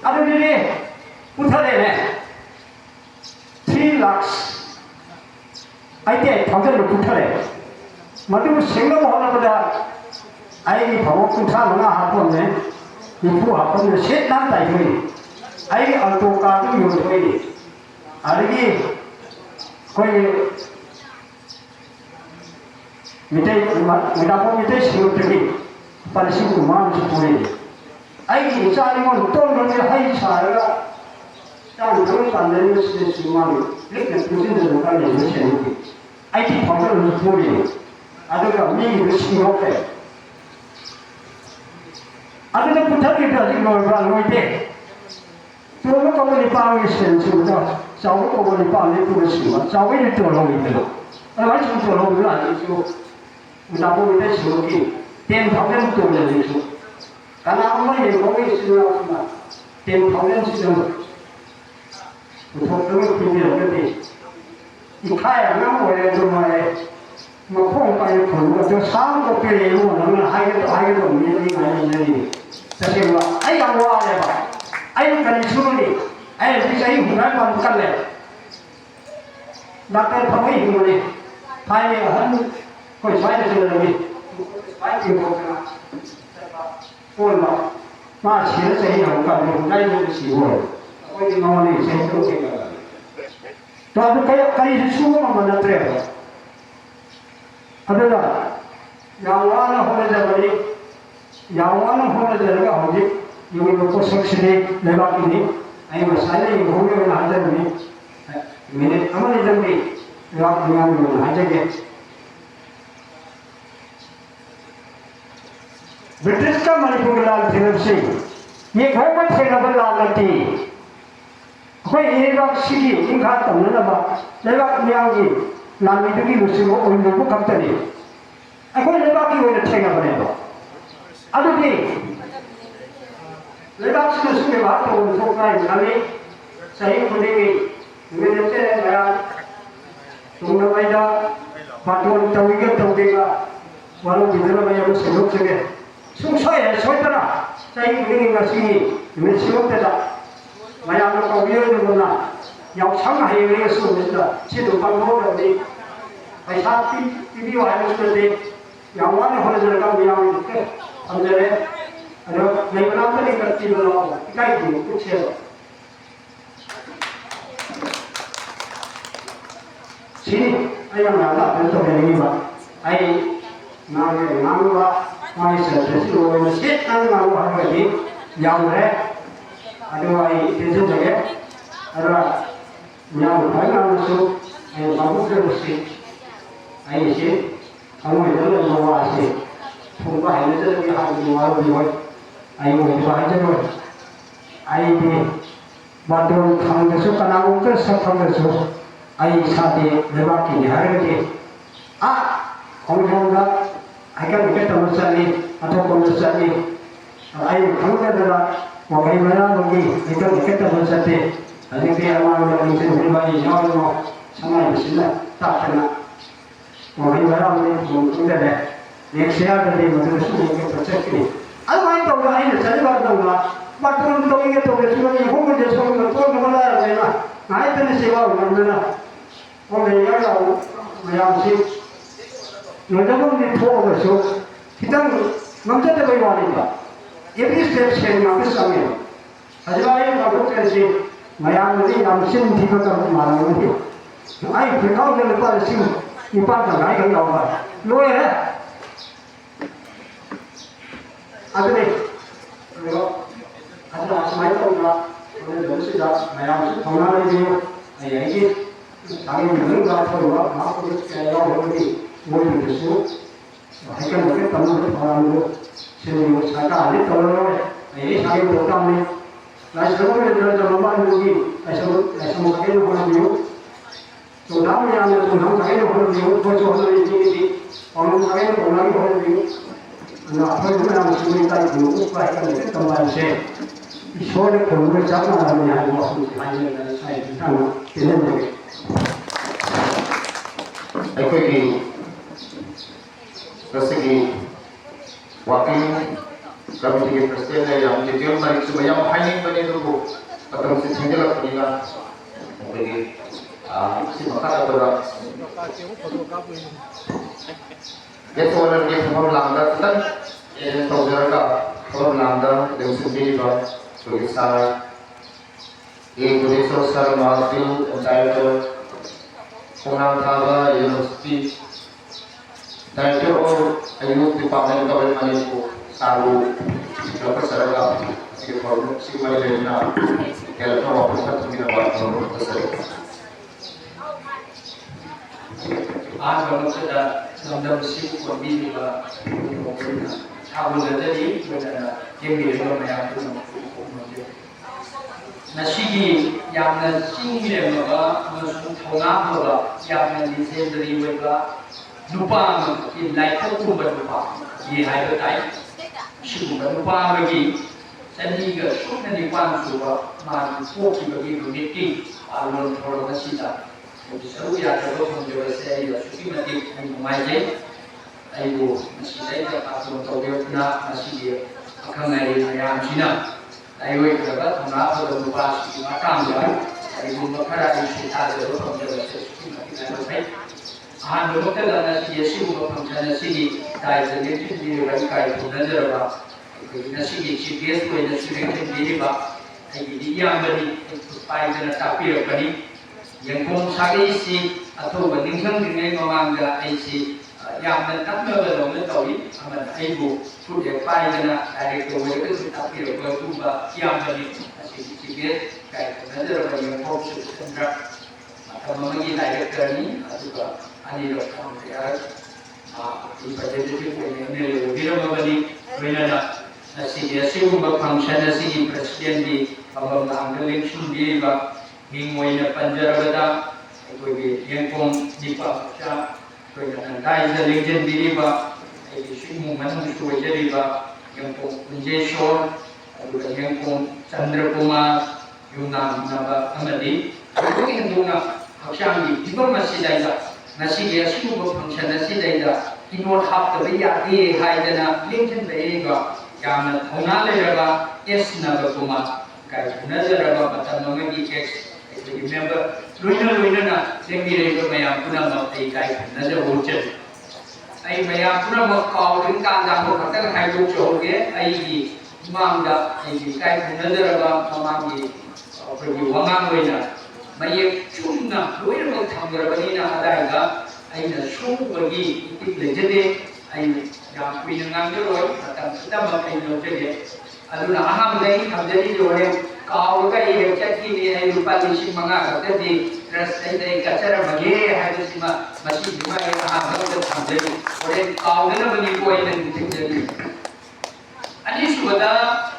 아들들이 부탁해네. 3 lakhs. 아이때 당전을 부탁해. 맞으면 생각하나보다 아이기 방어 군사 누나 하고네. 이부 하고는 셋난다 이거니. 아이기 알토까도 요소이. 아이기 거의 밑에 우리나라 밑에 시골들이 빨리 신고 마음이 보이네. 아이 이사님은 또 그런데 하이사가 딱 그런 반대로 쓰는 순간 이렇게 무슨 데로 가는 것이 아이 방송을 보이네. 아들가 미국을 신고해. 아들가 부탁이 가지고 가는 때 또 거기 방에 센스가 자고 거기 방에 들어오시면 자고를 들어오는데 완전 들어오는 거 아니죠. 우리나라 밑에 시골이 된 방면 돌려주죠. 가나 엄마의 거기 있으면 된 방면 시점 보통은 그게 이 카야가 뭐예요 정말 뭐 콩까지 걸고 저 사람들이 이거 너는 하기도 없는 게 아니니 사실 뭐 아이가 뭐하래 봐 아이 간이 수르니 아이 진짜 이 후날만 갈래 낙달 방이 이거니 다이가 한 거의 사이드 들어오니 아이 보잖아 올마 마 시에서 이거 가지고 나이도 시고 거기 나오니 제대로 생각하 또 아주 가이 수고만 만났더래요 하다가 양화는 호래자들이 양화는 호래자들가 어디 여기 놓고 석신이 내박이니 아니면 사이에 공격을 하자니 미네 아무리 정비 내박 공격을 하자게 British का मणिपुर लाल film से ये घर में थे नबर लालती कोई एक सिगी इनका तमने नबा लेबाक मियांगी लामिदुगी मुसिबो ओइनबो कप्तनी अखोई लेबाकी ओइने ठेगा बनेबो अदुदी लेबाक सुके बात तो सोकाय नामी सही खुदेगी मेरे नया तुमनबाइदा पाटोन तविगे तविगा वालो बिदरा बाया सहयोग सके 숨소에 소이더라 자이 그린 것이 왜 시험대다 마야로 거기에는구나 역상하에 의해서 오는다 지도 방법으로니 아이사 비비와 하는데 양반의 혼자가 미양이 이렇게 언제래 그리고 내분한테 같이로 이까지 붙여요 지 아이가 나가 벌써 되니까 아이 나의 나무가 마이스 제시로는 시탄나무 하거니 양래 아주아이 대전적에 아라 양 발간수 마부스르시 아이시 강원에는 노아시 통과하는 저기 하고 노아로 아이고 좋아하죠 아이디 마돈 강대수 까나고 그 석강대수 아이 사대 내바퀴니 하르게 아 공정가 akan kita mencari atau mencari air kangkara bagaimana bagi kita mencari jadi dia mahu mencari pribadi jauh sama istilah tak kena bagaimana ini mungkin ada yang siapa dari manusia yang kita cakap ini Sumai tahu lah ini saya baru tahu lah. Baturun tahu ini tahu semua ini hukum dia semua betul kemana ya lah. Nah itu ni sewa mana. Oh ya lah, macam si. Nojabun di thok bersuk. Kita macam tu bagaimana ni? Every step saya nak sampai. Ajaran aku kerja. Macam ni yang sin tiga kali malam ni. Ai fikau dia lepas sin. Ipan tak naik kan awak. Loe eh. Ada ni. Ada semai tahu lah. Kalau dulu sudah macam thong lagi dia. Ini kami mendengar bahawa apa yang orang ini mungkin itu, mereka mungkin tahu orang itu seni usaha ini tahu ini kami berkam ni, lain semua yang dalam rumah ini, semua kami orang itu, sudah yang sudah kami orang itu, bocor ini, orang kami orang itu, nah apa yang semua kita itu, upaya kami tambah saya, isolasi kalau jangan ada yang waktu hanya saya tahu, ini. Aikogi kasih wakil kami tiga presiden yang jadi orang itu banyak hanya bani dulu atau si tinggal punya bagi si makar berat. Dia orang dia orang lambda kan ini saudara orang lambda dengan sendiri bah bagi saya ini Indonesia secara makil untuk Punang Thaba University Director of Youth Department Government Manipur Saru Dr. Saraga si Malaysia Director of Research Department आज हम लोग का number six को भी मिला अब लोग jadi yang biru में आपको Nasi yang nasi ni mereka masuk thonga mereka yang nasi dari mereka lupa in like tu berlupa ini hai betai sih berlupa lagi jadi ke sudah di pansu masuk di bagi unity alun thorong nasi dah jadi seru ya kalau menjual saya ya suki mati mengaji ayo nasi saya aku tahu dia nak nasi dia akan naik yang Cina ayo kita thonga pada lupa sih macam dia ayo mereka ini kita ada orang menjual saya suki mati naik baik dulu kita nasi sih bukan macam nasi dari jadi di rakyat itu nazar apa nasi GPS ko nasi itu jadi apa jadi yang beri supaya kita tapi apa ni yang pun sari si atau bandingkan dengan orang yang si yang menetap dalam tahu aman ibu sudah supaya kita dari itu mereka tapi apa tu yang beri nasi GPS kayak nazar apa yang pun sudah atau mengenai director ni juga ani lokal ya di pada itu ini dia membeli mana nasi dia sih buat function nasi presiden di abang anggelin sendiri bah hingga penjara beda itu yang pun di pasca kerana dai legend diri bah itu semua mana itu jadi bah yang pun penjeshon ada yang pun Chandra Kumar Yunam nama amadi itu yang duna haksyang di masih daya nasi dia semua function nasi dah inward hub tu dia hai dana linkin beega yang thona lega es na bakuma kai nazar ba mata mengi x itu remember luina na dengi rego mayam puna ma ai kai nazar hochen ai mayam puna ma kau din kan da ko kata hai lu choge ai di mangda ai di kai nazar ba mamangi pergi wangang luina Maya cuma luar mau thambar bani na ada ga, aina show bagi itu lejade, aina yang punya ngambil luar, tapi kita makai lejade. Aduh, aham lagi thamjadi luar, kau ga ini cakap ni aina lupa lisi manga, kata di dress aina kacara bagi, aina sima masih cuma aina aham lagi thamjadi. Luar kau ga bagi kau aina lejade. Ani sudah,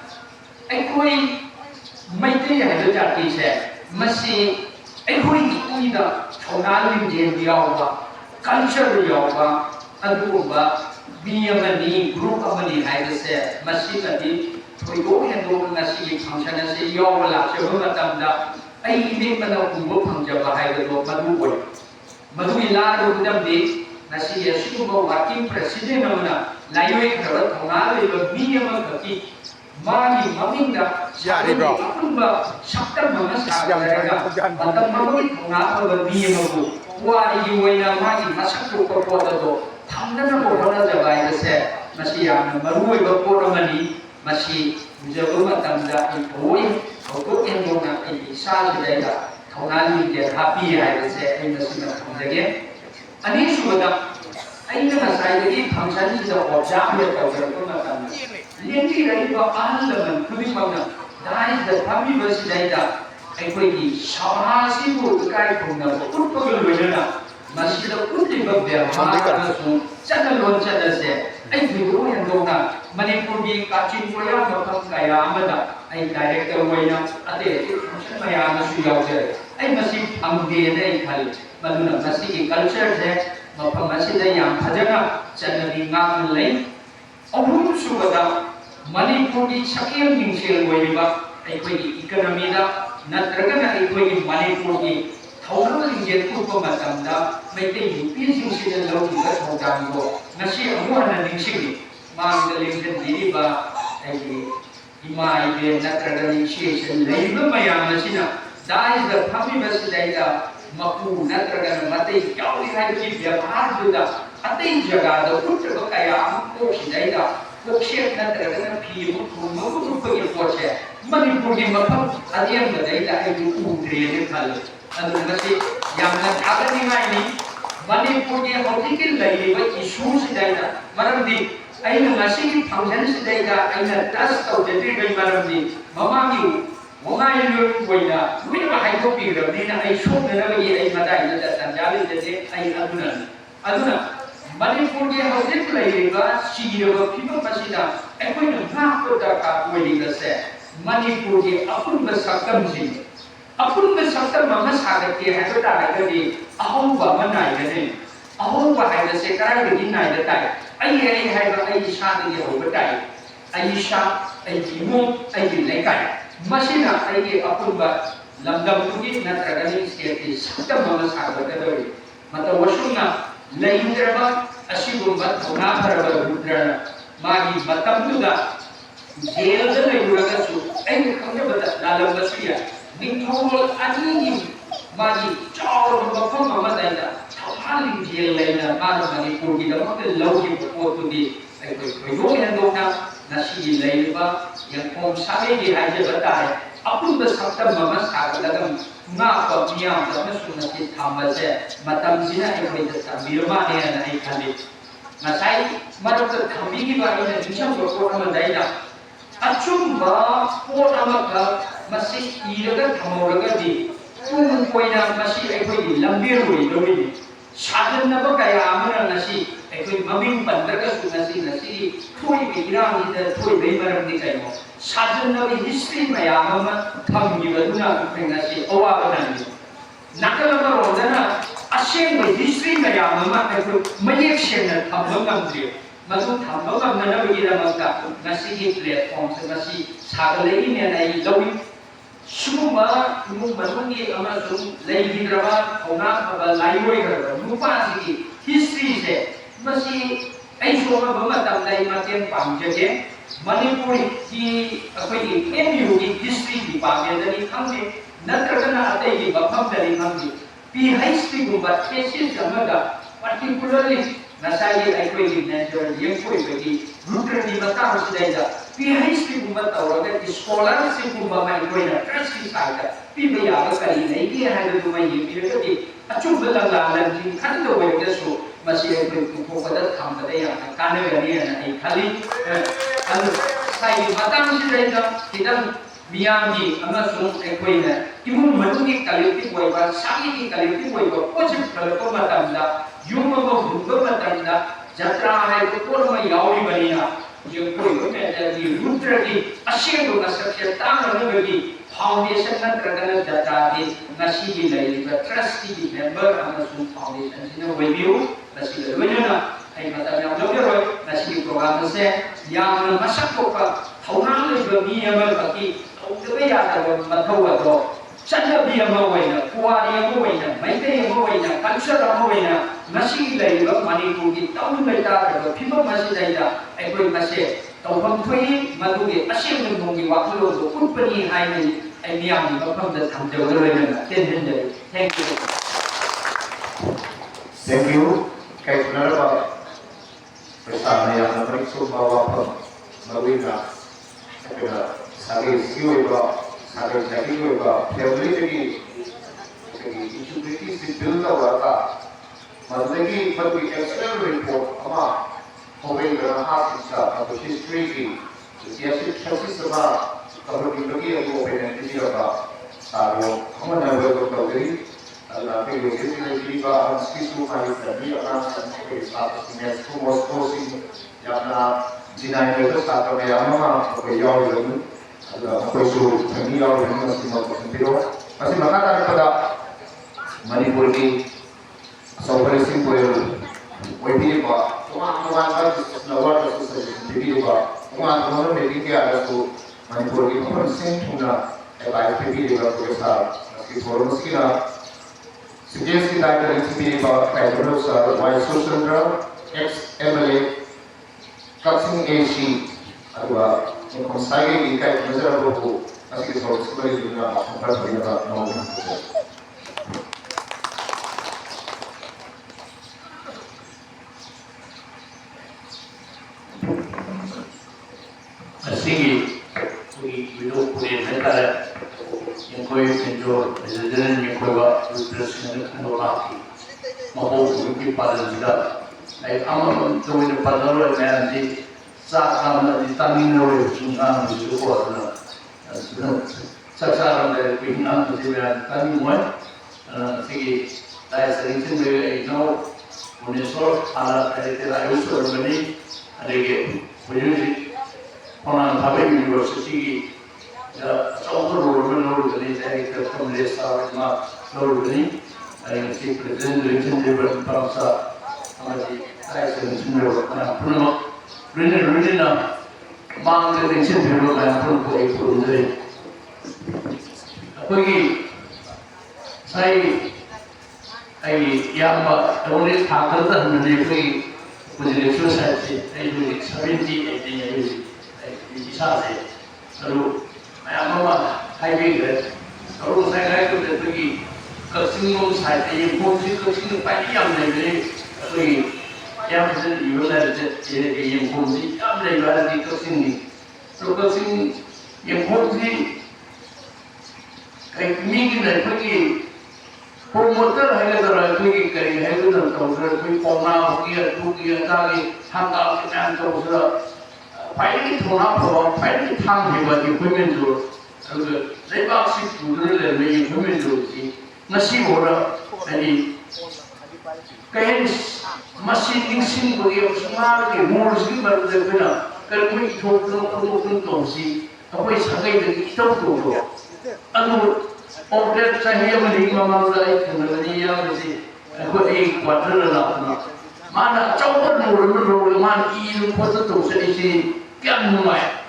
kau maitri aina jadi saya. Masih ekoi ida thonal lim je yawa culture yawa aduba biyamani group amani haidase masih tadi thoigo hendo ngasi function ase yawa la chebuma tamda ai ime mana kumbo phangjaba haidado madu oi madu ila do damde nasi yasuba working president amana layoi khara thona leba mi ama khaki magi mamingda apunba saktam mama sagarega matam mamagi thona ba mi ama bu wari gi waina magi masak ko do thamdana ko hona jabai se masi yamna marui ba poramani masi jaba matamda ai oi auto endona ai sa jida thona ni ge happy hai se ai nasina thamjage ani subada aina masai function is object Lenki Raiba Alaman, Kubimana, that is the family verse data. Equity, Shahasi would guide from the football winner. Masjid of Kutima, their Mahasu, Channel Channel said, I do and Dona, Manipuri, Kachin Koyama, Kayamada, I direct the winner at the Mayama Suyauter. I must see Amdi Kali, Maduna Masiki culture there, Mapamasida Yam Pajana, Channel Nam Lane. Ahum subada Manipuri Shakir Minshel Waiba, Equity economy, Natragana Equity Manipuri, Tauran Jet Kupamatanda, making peace in the low Hogango, Nashi Amuan and Nishiki, Mang the Lincoln Diriba, Imai, Natragan initiation, Labor Mayamasina, that is the famous data, Mapu, Natragan, Mate, Yawi had to keep their heart to the Atin jaga the put the kaya coach data, coach natragan people who put it for share. Money put him up at the end of the data I do create color. And the message Yamna Akademi, money put him optical lady, but issues data. Maramdi, I know machine functions data, I know dust of the tree by Maramdi, Mamma. Mamma, we never had to be the dinner. I showed the never get a madai that Sanjali the day I Aduna. Manipuri houses like she of people Masina, and when you have to the wedding the set, Manipuri upon the Sakamzi. Upon the Sakam Mamas had a had a diary, a home woman night, a home had a secretary in night time. I had a shot in the overtime. Aisha, a Jimo, a Jilekai. Masina, I gave Apunba, Lamdam Puki, Natragani staircase, Sakam Mamas had a diary. Matawashuna. Laindraba, Ashibumba, Nahara, Rudra, Magi, Matamuda, Jail the Lagurasu, and Kamabata, Lalamasia, Nicole, Ani, Magi, Chow, Bafama, Madanda, Tawali, Jail Lana, Maramani, Puri, the Mountain Logi before today, like Dona, Nashi, Laiba, Yakom Sabi, Hajabatai, upon the Sakta Mamas, Hakadam. Nga pamiyam na sunati thamase matam sina ai the birma ne na ai khali ngasai marot thambi ba ina nisam ko ama daina achumba ko amaka masi iraga thamoraga di tum koina masi ai koi lambir roi loi sadan na ba kaya amana nasi ai koi maming pandaga sunasi nasi thoi bi irang ida thoi bei maram ni kai mo sadan na history mayama thamgi baduna nasi awa banani nakalama rodana aseng history mayama ai koi mayek sena thamba ngamdri madu thamba ngamna bigira maka nasi hi platform se nasi sagalei ne nai loi Suma umum bangungi ama sum lagi drama ona ba laiboi gar nupa sigi history se masi ai soma bama tam lai mateng pamjage Manipur ki akoi MU ki history di pamjage khamni natragana atai ki bapam dari khamni pi history gumba thesis jamaga particularly nasai ai koi ni natural yang koi bagi rudra di mata harusida pi history gumba tawaga scholarship gumba mai koi na trust ki saga pi baya ba kali nei ki ha du mai ye pi ke achu bala la ki khan do wai ke so masi ai koi ko pada tham pada ya kan ne ni na ai khali an sai matang si dai da kidan Miyagi, amasung ekoi na, ibu menungi kalitik waiba, sakit kalitik waiba, pojok kalau matanda, yung mga bunga matanda, jatra hai ko may yawi banina, yung koi medya di rudra di, asyado na sakya tama na bagi, foundation na tragana jatra di, nasi di trustee di member amasung foundation sino waibiu, nasi lewanya na, ay matanyang lewero, nasi di program se, yang masak ko ka, haunang lebih niya magpaki. Kaya ada mathau ado ꯆꯠꯅꯕꯤ ꯑꯃ ꯑꯣꯏꯅ ꯄꯨꯋꯥꯔꯤ ꯑꯃ ꯑꯣꯏꯅ ꯃꯩꯇꯩ ꯑꯃ ꯑꯣꯏꯅ culture ꯑꯃ ꯑꯣꯏꯅ ꯉꯁꯤꯒꯤ ꯂꯩꯔꯤꯕ ꯃꯅꯤꯄꯨꯔꯒꯤ ꯇꯧꯔꯤꯕ ꯇꯥꯔꯤꯕ ꯐꯤꯕꯝ ꯑꯁꯤꯗꯩꯗ ꯑꯩꯈꯣꯏ ꯃꯁꯦ ꯇꯧꯐꯝ ꯊꯣꯛꯏ ꯃꯗꯨꯒꯤ ꯑꯁꯦꯡꯕ ꯅꯣꯡꯒꯤ ꯋꯥꯈꯜꯂꯣꯟꯗꯨ ꯎꯠꯄꯅꯤ ꯍꯥꯏꯅ ꯑꯩ ꯃꯤꯌꯥꯝꯒꯤ ꯃꯐꯝꯗ ꯊꯝꯖꯕ ꯂꯣꯏꯅꯅ ꯇꯦꯟꯖꯟꯖꯔꯤ thank you. Thank you. Kay Sunaraba, bersama yang memeriksa bahwa mawina, sabi siwa, sabi siwa, family lagi, isu ini sibil tawata, lagi bagi external report ama, hobi dengan hasil atau history ki, siasat sosial sama, kalau lagi aku opinion ini apa, kalau kamu nak beritahu diri. Tapi lokasi ini juga sekisu kali tadi akan sampai saat ini semua skosi yang jinak itu satu yang mana berjauh dengan apa itu berjauh dengan semua konfigurasi masih mengatakan pada Manipur ini sebagai simbol wajib pak teman-teman kan nawar sesuatu jadi pak teman-teman memiliki ada tu Manipur ini pun sentuhnya baik jadi juga besar meskipun Suggest that the recipe about Pedro's Y. Susundra, ex-MLA, Katsing AC, atau yang konsai di kait negara Bobo, asal sebagai juga tempat berita nomor. Asing hidup punya negara yang kau enjoy, jadi yang kau buat represent orang mahu mungkin pada juga. Amal tu ini pada orang nanti saat amal di tangan orang sungai itu orang sasaran dari pihak itu dia tangan mana, segi saya sering sendiri itu punya soal alat dari terlalu sulit ini ada ke punya orang tapi universiti contoh orang dari saya ketemu di sana orang ini yang si presiden di berbangsa amati saya sendiri orang punya nak mang dari sendiri orang pun boleh pun dari pergi saya yang orang takkan dah menjadi punya society itu seperti ini bisa sih lalu apa highway kalau saya itu pergi ke Singapura saya ini posisi ke Singapura yang lebih pergi yang bisa diulang jadi yang posisi yang lebih lagi ke sini kalau ke sini yang posisi kayak mungkin dari pergi promoter hanya terus pergi kayak itu dan terus pergi pona pergi lagi hantar kita terus paling thona pro paling thang heba di women do ago lebak si pudre le me women do si nasi ora ani kain machine sing bagi smart ke more si bar de bina kar koi thok to si apoi sagai de to to anu order chahiye mali mama lai thangani ya si ko ek quarter la mana chawar no man I ko to si kian mulai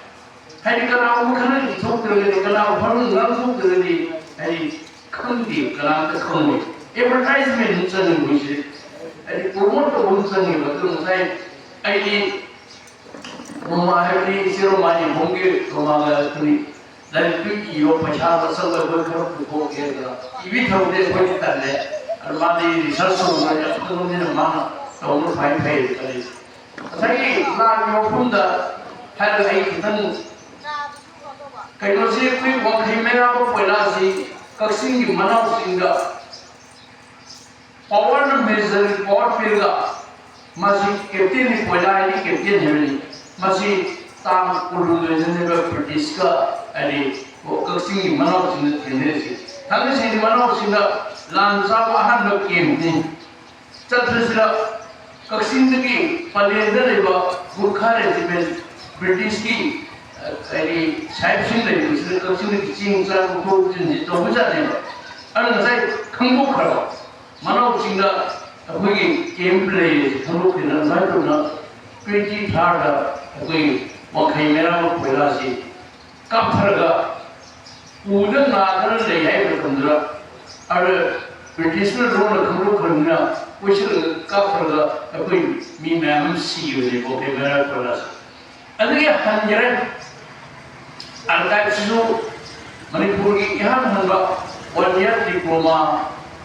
hari kalau bukan itu terjadi kalau baru langsung terjadi hari kemudian kalau terkemudian advertisement macam ni hari promote macam ni betul saya ini rumah hari rumah ni mungkin rumah ni dari tu iyo pasal pasal berkerap berkerap ini tahu dia boleh tanda rumah ni research rumah ni tu ni mana tahu fine fine kali saya nak pun dah hari ini kita kalau sih kau waktu mereka berpulang sih kasih mana sehingga power measure power pilih masih kapten ni pulang ini kapten ni masih tam urut ni berperdis ke ini kasih mana sehingga sih tapi sih mana sehingga lansar ahan nak ni terus kasih ni paling dah lepas Gurkha regiment British की ऐसी side Singh ले इसलिए कभी नहीं किसी इंसान को जिन तो मजा नहीं अरे नज़ारे खंबो खड़ा मानो सिंगा कोई गेम प्ले खंबो के नज़ारे तो ना 20 थार्ड कोई वहाँ मेरा वो पहला सी कब फरगा ꯎꯗ ꯉꯥꯗꯅ ꯂꯩ ꯍꯥꯏꯕ ꯃꯇꯝꯗꯨꯗ ꯑꯗ ꯕ꯭ꯔꯤꯇꯤꯁꯅ ꯂꯣꯟꯅ ꯈꯪꯗꯣꯛꯈ꯭ꯔꯕꯅꯤꯅ ꯀꯣꯏꯁꯤꯜꯂꯒ ꯀꯥꯞꯈ꯭ꯔꯒ ꯑꯩꯈꯣꯏ ꯃꯤ ꯃꯌꯥꯝ ꯑꯃ ꯁꯤꯕꯅꯦꯕ ꯕꯣꯀꯦꯕꯦꯔꯥ ꯄ꯭ꯔꯣꯂꯥꯁ ꯑꯗꯨꯗꯒꯤ ꯍꯟꯈ꯭ꯔꯦ ꯑꯥꯔꯀꯥꯏꯞꯁꯤꯁꯨ ꯃꯅꯤꯄꯨꯔꯒꯤ ꯏꯍꯥꯟ ꯍꯥꯟꯕ 1 year diploma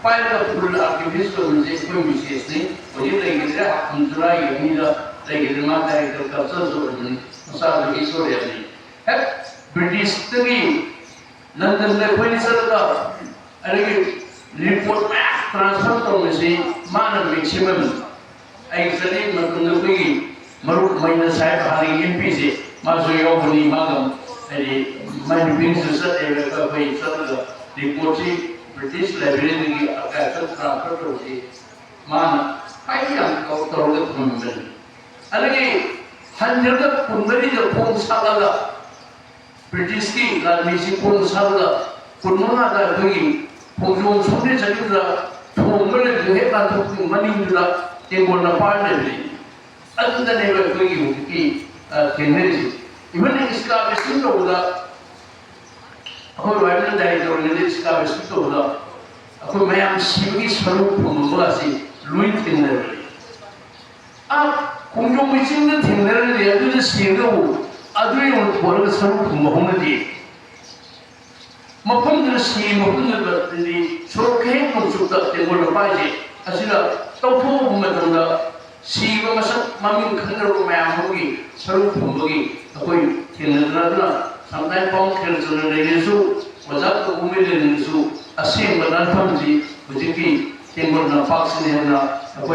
पायलगा फुल आर्टिफिस को मुझे कोई विशेष नहीं मुझे लेकिन हम जुलाई महीना लेकिन मां डायरेक्टर कल्चर जो है मसाल की स्टोरी नहीं है ब्रिटिश तभी लंदन में कोई सरका अरे रिपोर्ट में ट्रांसफर तो मुझे मान मैक्सिमम एक्चुअली मतलब कोई मरुक महीना साहब हारी एमपी से माजो योगनी मागम अरे मैं बिंग से सर का कोई सरका रिपोर्ट से British Library की अकादमी ट्रांसफर होती माना कई अंकों तोड़े पुंबली अलगे हंजर का पुंबली जो पुंग साला British की लालमीसी पुंग साला पुंगना का कोई पुंगों सुने चलिए पुंबली जो है बातों की मनी जुला तेगों न पार ले अंदर ने वह कोई की केंद्रीय इवन इसका बेसिक होगा अखोई वाइब्रेंट डायरेक्टर ने इसका विस्तार तो होगा अखोई मैं हम शिवगी स्वरूप होगा सी लुई थिंडर अब कुंजों में चिंता थिंडर ने दिया तो जिस शिवगे वो अद्वैत उन बोलने स्वरूप होगा दी मफुन ने शिव मफुन ने बदली सोके मुझुका तेगों ने पाजे असीला तोफो में शिव मसक मम्मी खंडर को मैं आऊँगी स्वरूप होगी अखोई थिंडर ना Sometimes pong kerja lesu, wajah tu umil lesu, asyik berdantam ji, bujipi tengok nampak sini na, apa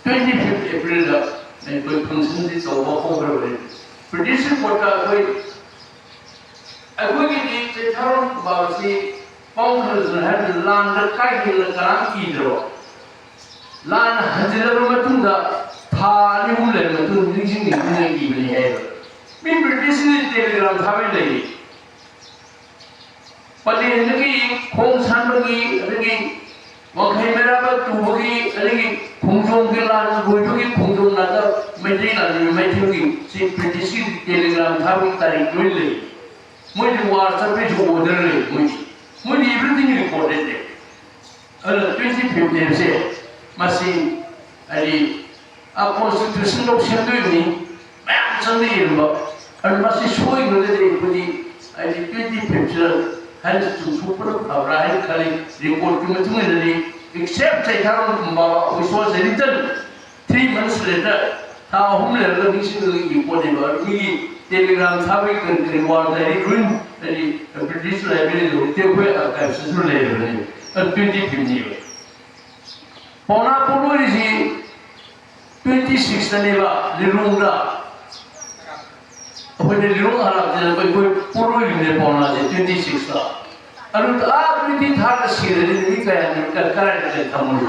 25 April dah, apa function di tahu apa berapa. British kota apa ni cekaron bahasa pong kerja hari lan terkai dengan kerang hidro, lan hasil rumah tu dah thali mulai tu ni sini ni ni hai. Min British ni telegram thawe lagi. Pada lagi khongsan lagi, lagi wakai meraba tu lagi, lagi khongjong ke lan, gojong ke khongjong nada, macam lagi macam lagi si British ni telegram thawe tarik dulu lagi. Mungkin WhatsApp ni juga order lagi, mungkin everything recorded lagi. Ada 25 years masih ada constitution of Shanghai ni, macam ni lagi. And must be showing whether they put the 25 and to super Abraham Kali report to except I have which was a little 3 months later. How homeland recently reported about me telegram having and reward the ruin the British Library they were archives later and 25 years. Pona Polo is 26 Lirunda. When the room harap jadi koi puru ini pona je 26 lah. Aru tak 23 sih ni kaya ni kerana kita tamu.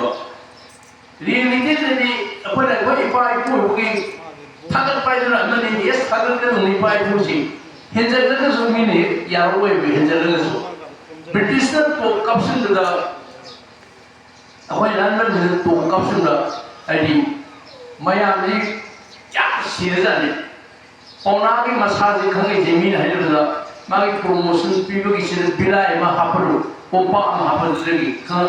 Ini jadi apa nak koi ipai pun bagi thagat pai tu nak ni yes thagat tu ni pai pun sih. Henjar tu sumi ni ya ruai be henjar tu sum. British tu kapsul tu dah. Apa yang anda tu kapsul dah. Adi maya ni ya sih ni. Pona की massage खंगे जमीन है जो ला मागी promotion people की चीज़ बिला है माँ हापरू पोपा माँ हापरू लगी खा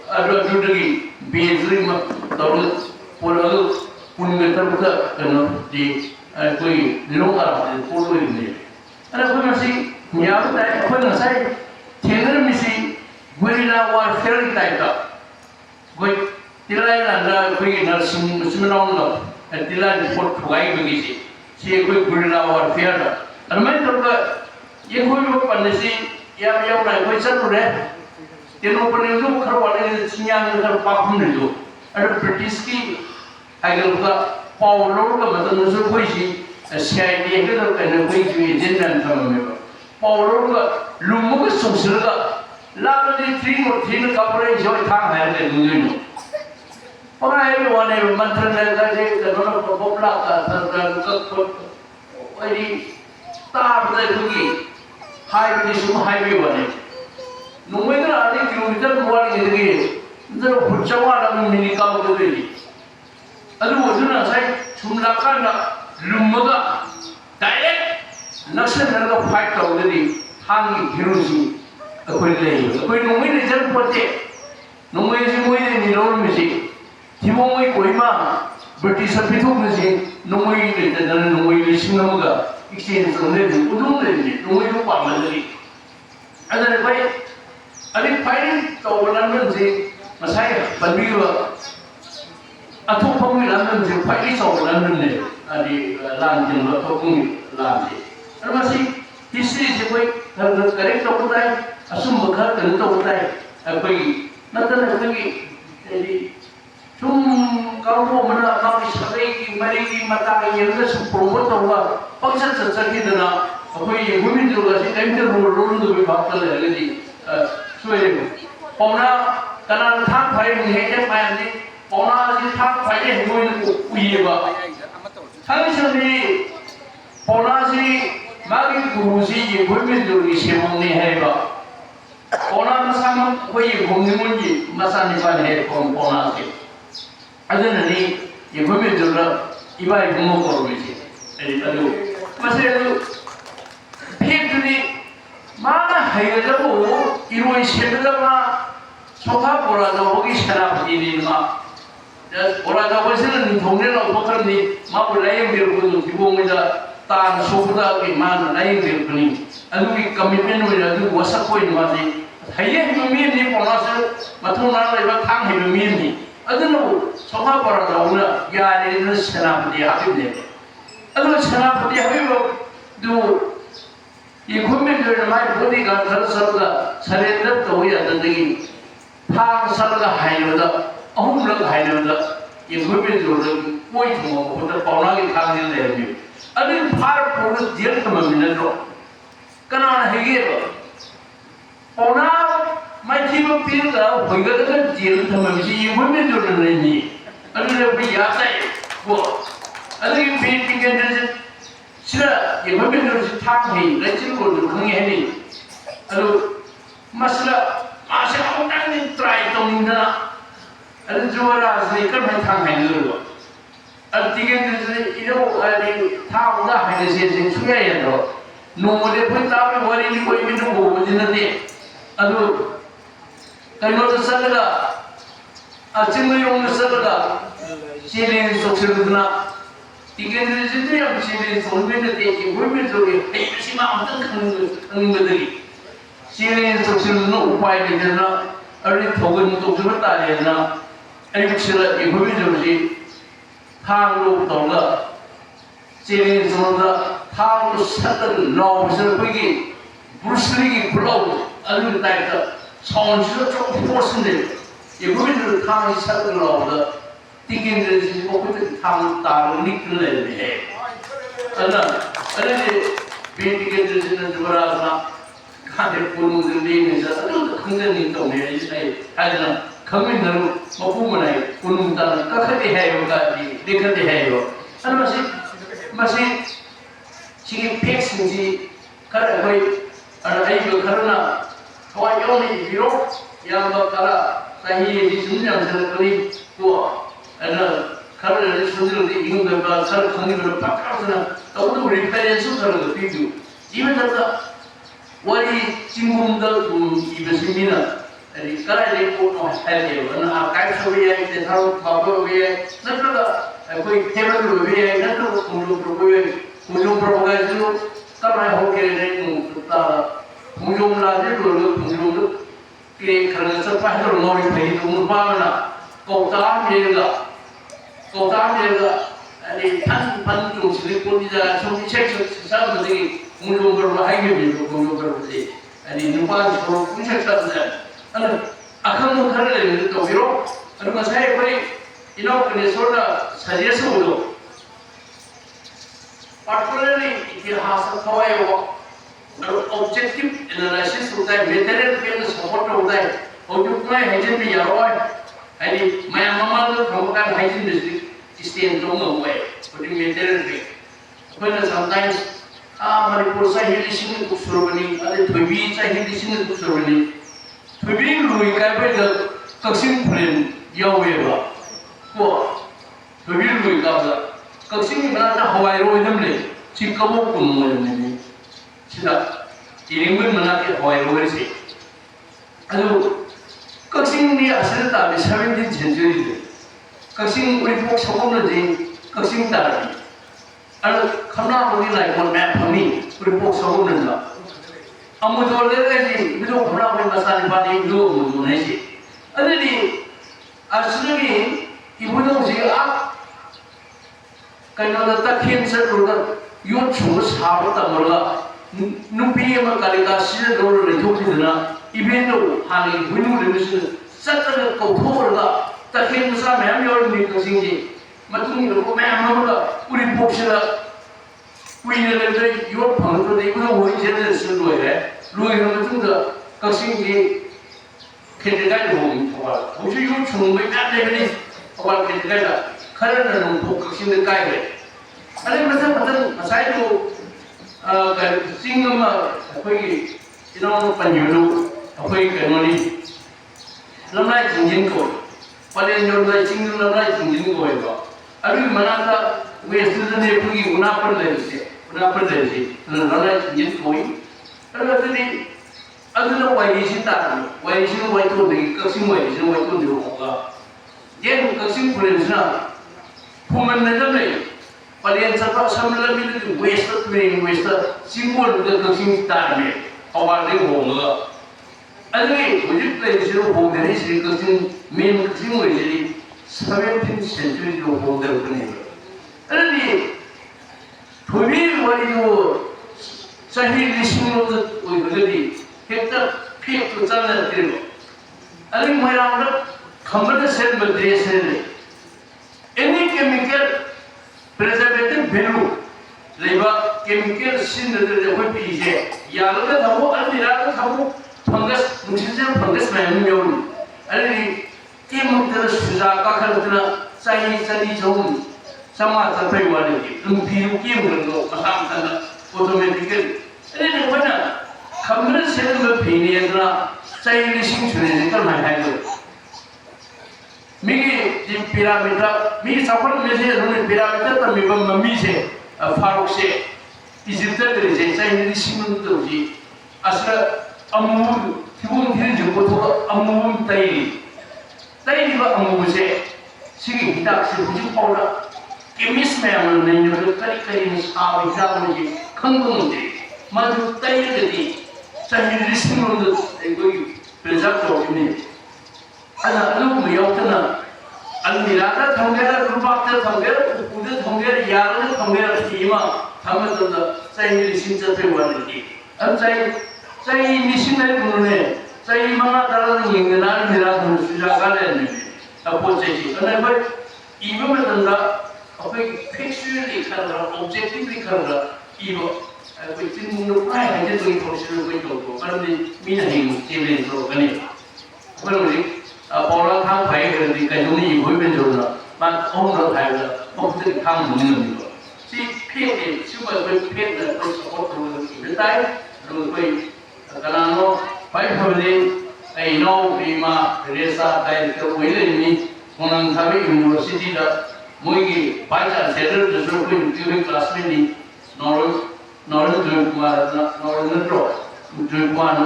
अडो लगी बेजरी माँ तोड़ पोला पुण्य तरफ का न दी कोई लोग आराम से पोलो ही नहीं अरे कोई मसी यहाँ पर कोई नसाई थेंगर मिसी गुरिल्ला वारफेयर टाइप का कोई तिलाई ना कोई नर्सिंग मुस्लिम ना तिलाई रिपोर्ट ठुकाई बगी सी si कोई गुरिल्ला वारफेयर दा अरमान तो का ये कोई लोग पढ़ने से या ना कोई चल रहे तेनों पर ने जो खरवाले ने सियां ने कर पाप ने जो अरे ब्रिटिश की अगर का पावलो का मतलब जो कोई सी सीआईडी के तो कहने कोई जो एजेंडा था में पावलो का लुम्बो के सोशल का लाभ ने 3 कपड़े जो था है ने दूसरे orang ini wane menteri negara je kalau popular kan kan ini tar lagi highway semua highway wane numai kan ada kilometer luar gitu itu berjawa dalam mini kau tu ini aduh wujudnya saya cumlakan lembaga direct nasional fight kau jadi ꯊꯥꯡꯒꯤ ꯍꯤꯔꯣꯁꯤ ꯑꯩꯈꯣꯏ ꯂꯩꯌꯦꯕ ꯑꯩꯈꯣꯏ ꯅꯣꯡꯃꯩ ꯂꯩꯖꯔꯛꯄꯣꯠꯇꯦ ꯅꯣꯡꯃꯩꯁꯤ ꯃꯣꯏꯗꯒꯤ ꯂꯧꯔꯝꯃꯤꯁꯤ ꯊꯤꯕꯣꯡꯃꯩ ꯀꯣꯏꯃ ꯕ꯭ꯔꯤꯇꯤꯁꯅ ꯄꯤꯊꯣꯛꯄꯁꯤ ꯅꯣꯡꯃꯩ ꯂꯩꯇꯗꯅ ꯅꯣꯡꯃꯩ 1,000 exchange ꯇꯧꯅꯔꯤꯕ ꯎꯗꯨꯝ ꯂꯩꯔꯤꯅꯤ ꯅꯣꯡꯃꯩꯗꯨ ꯄꯥꯝꯃꯟꯕꯒꯤ ꯑꯗꯨꯅ ꯑꯩꯈꯣꯏ ꯑꯗꯩ ꯈ꯭ꯋꯥꯏꯗꯒꯤ ꯇꯧꯕ ꯂꯥꯟꯕꯟꯁꯤ ꯉꯁꯥꯏ ꯄꯟꯕꯤꯕ ꯑꯊꯣꯛꯄꯒꯤ ꯂꯥꯟꯕꯟꯁꯤ ꯈ꯭ꯋꯥꯏꯗꯒꯤ ꯆꯥꯎꯕ ꯂꯥꯟꯕꯟꯅꯦ ꯍꯥꯏꯗꯤ ꯂꯥꯟ ꯆꯤꯡꯕ ꯑꯊꯣꯛꯄꯒꯤ ꯂꯥꯟꯁꯤ ꯑꯗꯨ ꯃꯁꯤ ꯍꯤꯁꯇ꯭ꯔꯤꯁꯤ ꯑꯩꯈꯣꯏ ꯈꯔ ꯀꯔꯦꯛ ꯇꯧꯕ ꯇꯥꯏ ꯑꯆꯨꯝꯕ ꯈꯔ ꯀꯩꯅꯣ ꯇꯧꯕ ꯇꯥꯏ ꯑꯩꯈꯣꯏꯒꯤ ꯅꯠꯇꯅ ꯑꯩꯈꯣꯏꯒꯤ ꯍꯥꯏꯗꯤ ꯁꯨꯝ ꯀꯥꯡꯕꯨ ꯑꯃꯅ ꯃꯥꯒꯤ ꯁꯥꯒꯩꯒꯤ ꯃꯔꯤꯒꯤ ꯃꯇꯥ ꯌꯦꯡꯉꯒ ꯁꯨꯝ ꯄ꯭ꯔꯣꯃꯣꯠ ꯇꯧꯕ ꯄꯪꯆꯠ ꯆꯠꯈꯤꯗꯅ ꯑꯩꯈꯣꯏ ꯌꯦꯡꯕꯨꯃꯤꯟꯗꯨꯒꯁꯤ ꯀꯔꯤꯝꯇ ꯂꯣꯟꯗꯕꯒꯤ ꯚꯥꯕꯇ ꯂꯩꯔꯒꯗꯤ ꯁꯣꯏꯔꯦꯕ ꯄꯥꯎꯅꯥ ꯀꯅꯥꯅ ꯊꯥꯡ ꯐꯥꯏꯔꯤꯅꯤ ꯍꯦꯛ ꯃꯌꯥꯝꯗꯤ ꯄꯥꯎꯅꯥꯁꯤ ꯊꯥꯡ ꯐꯥꯏꯔꯦ ꯍꯩꯕꯣꯏꯅ ꯎꯏꯌꯦꯕ ꯊꯥꯡꯁꯤꯡꯗꯤ ꯄꯥꯎꯅꯥꯁꯤ ꯃꯥꯒꯤ ꯒꯨꯔꯨꯁꯤ ꯌꯦꯡꯕꯨꯃꯤꯟꯗꯨꯒꯤ ꯁꯦꯕꯣꯡꯅꯤ ꯍꯥꯏꯕ ꯄꯥꯎꯅꯥ ꯃꯁꯥꯃꯛ ꯑꯩꯈꯣꯏ ꯌꯦꯡꯕꯨꯃꯤꯟꯒꯤ ꯃꯆꯥꯅꯤꯄꯥꯅꯤ ꯍꯥꯏ ꯄꯥꯎꯅꯥꯁꯤ ꯑꯗꯨꯅꯅꯤ ꯌꯦꯡꯕꯨꯃꯤꯟꯗꯨꯅ ꯏꯕꯥ ꯏꯕꯨꯡꯉꯣ ꯀꯧꯔꯝꯃꯤꯁꯤ ꯑꯗꯨ ꯃꯁꯤ ꯑꯗꯨ ꯐꯦꯛꯇꯨꯗꯤ ꯃꯥꯅ ꯍꯩꯒꯗꯕ 이로의 세대가 소파 보라자고기 세나프디니마 보라자고서는 동네를 어떻게니 마블라이 비르고도 기봉이다 딴 소부다기 만 라이 비르고니 아누기 커미트먼트 아주 와사코이 마지 하이에 미미니 보나서 마토나라 이바 탕 미미니 아드노 소파 보라자고나 야리는 세나프디 하비네 아드노 세나프디 하비고 두 이 국민들의 많이 보니까 그래서 서른들 또 오야든지 파사가 하이로다 어물러가 하이로다 이 국민들은 꼬이 통하고 보다 번하게 강의를 내요. 아니 파를 보는 뒤에 가면은요. 그나마 해게 번하 마이티브 필가 보이거든 뒤에 가면은 이 국민들은 이 아니 우리 야사이 뭐 아니 비팅겐들 sila yang berbeza tetapi recin bodoh kengeni, alu masalah masih orang ni try tongina, alu juara sekarang macam mana dulu, alu tiga ni itu alu tahu dah ada sesuatu suaya itu, nomor pun tahu hari ini kau ini tu boleh nanti, alu kalau tu sahaja, acing orang sahaja, siapa sukses na 이게는 진짜야 무슨 손면에 대기 물면 속에 핵심아 어떤 큰 것들이 시행에 속수는 우파에 되나 어린 독은 독주를 따내나 애국시라 이 물면적이 타로부터가 시행에 속으로 타로 사들 넣어서 거기 불슬리기 불러오고 어린 딸다 손실을 좀 포스인데 이 물면적을 타로 사들 넣어서 띵긴들이 뭐부터 탕 따로 니끌레네. 아니 비팅긴들은 저라서 간에 보는들이 있어서 아주 굉장히 동네 이제 하여튼 국민들은 뭐 보면은 보는다는 까까지 해요가 이렇게 해요. 아니 마치 지금 백신지 가라 거의 아이고 그러나 더 용이 비록 양도 가라 사이에 진정을 거의 또 ada kalau dari sudut ini ingin berbahasa kami berpakat sana, tahu tu referensi kalau itu, jika tak wali cium dah ibadah mina, jadi kalau ada pun ada, mana archive sebagai itu tahu bapa sebagai, nanti aku table sebagai, nanti kunjung propagasi itu, kalau aku kira itu kunjung lagi dulu kunjung kira kerana sampai itu mau itu mana kau tahu dia kau tahu dia ni tan tu sini pun dia cuma cek sesuatu lagi mungkin berbahaya juga mungkin berbahaya. Ni numpang kalau pun cek sahaja. Akan mungkin lagi tu biro. Kalau saya beri ino kena soda saja semua. Particularly इतिहास थोड़ा वो objective analysis होता है material field support होता है और जो कोई हेजन भी यारो है यानी मैं अम्मा तो प्रमुख हेजन डिस्ट्रिक्ट स्टेट तो में हुए बड़ी material field पर sometimes हमारी पुरुषा हिली सिंह कुछ अरे थोड़ी चाहिए हिली सिंह कुछ थोड़ी लुई का पे जब कक्सिंग प्लेन यावे बा को थोड़ी लुई का बा कक्सिंग में ना हवाई रोड नमले चिकबो कुन में नहीं सिदा iringun manati hoy roisi adu Kaksing ni asal tak ada 17th century. Kaksing uripok sabun lagi kaksing tadi. Ada karena mungkin lagi pun map kami uripok sabun lagi. Amu jual lagi itu karena mungkin masalah bani itu mungkin lagi. Ada di asal ni ibu tu sih kerana letak cancer tu yun cuma sahabat tak mereka nupi yang kaligasih dulu itu kita Even though hari bunu demusu satu kau thorga tapi masa memang orang ni kasih matung itu memang orang uri boxer uri lelaki yuap pangkat itu orang uri jadi seluar luar itu matung tu kasih ni ketika itu orang awal mesti yuap cuma ada ni awal ketika itu kerana orang kasih ni kaya ada masa itu singgah apa ini orang penyuluh Akwai kanoni lamai jinjin ko pada nyor lai jinjin lamai jinjin ko ba abi manata we student pugi una par le se lamai jinjin ko ada tadi ada wai sita wai to de kasim wai to de ko ga yen kasim pulensna puman na dai pada sabab samla mi de waste simbol de kasim tar me awal de ko ga Alwi, wujud lagi siapa hong dari sini kerja main kerja mulai jadi 17th century tu hong dari punya. Alwi, thuri wali tu sahih lisung tu jadi kita pihak tu jalan terima. Alwi mereka orang khambat sen berdiri sen. Ini chemical preservative value, leba chemical sin dari apa pijak. Ya lalu tahu, alwi lalu tahu. Fungus, mungkin fungus macam ni orang. Ada kim terus sudah kakak terus saya jauh sama sampai wali. Lumpi kim berlaku macam mana automatic. Ada mana? Kamera saya berpindah adalah saya lising sudah kalau macam itu. Migi di piramid, migi sapar mesti ada piramid tapi mami se, Faruk se, Egyptian dari saya lising itu je. Asal Amul, timun diri jumpa tu amul tayi ba amul se, sigi hidak se bujuk paula, kemis memang ni nyoba kali ni sahaja jalan je, kandung je, maju tayi jadi, saya rising untuk ekoi preserve ini. Anak anak melihat na, almirata thangera, rupakta thangera, udah thangera, yaran thangera, ima, thangera tu saya rising sampai wali. Saya misi naik bunuhnya, saya mana dalam ingatan mira sudah kalian ni, apa jadi? Kenapa? Ibu mentenda, apa fiksual ikhara, objektif ikhara, ibu, apa itu menurut saya hanya tu informasi itu kalau di mina hidup cewek itu kan ni, kalau ni, orang thang baik kalau di kayu ni ibu menjual, mak orang thang orang tu thang bunuh itu. Si pihak cuma pihak terus support terus kita, terus Kalau baik hari ini, lima resa dari kemudian ini menang kami universiti dah mungkin baca cedera justru pun tujuh kelas ini normal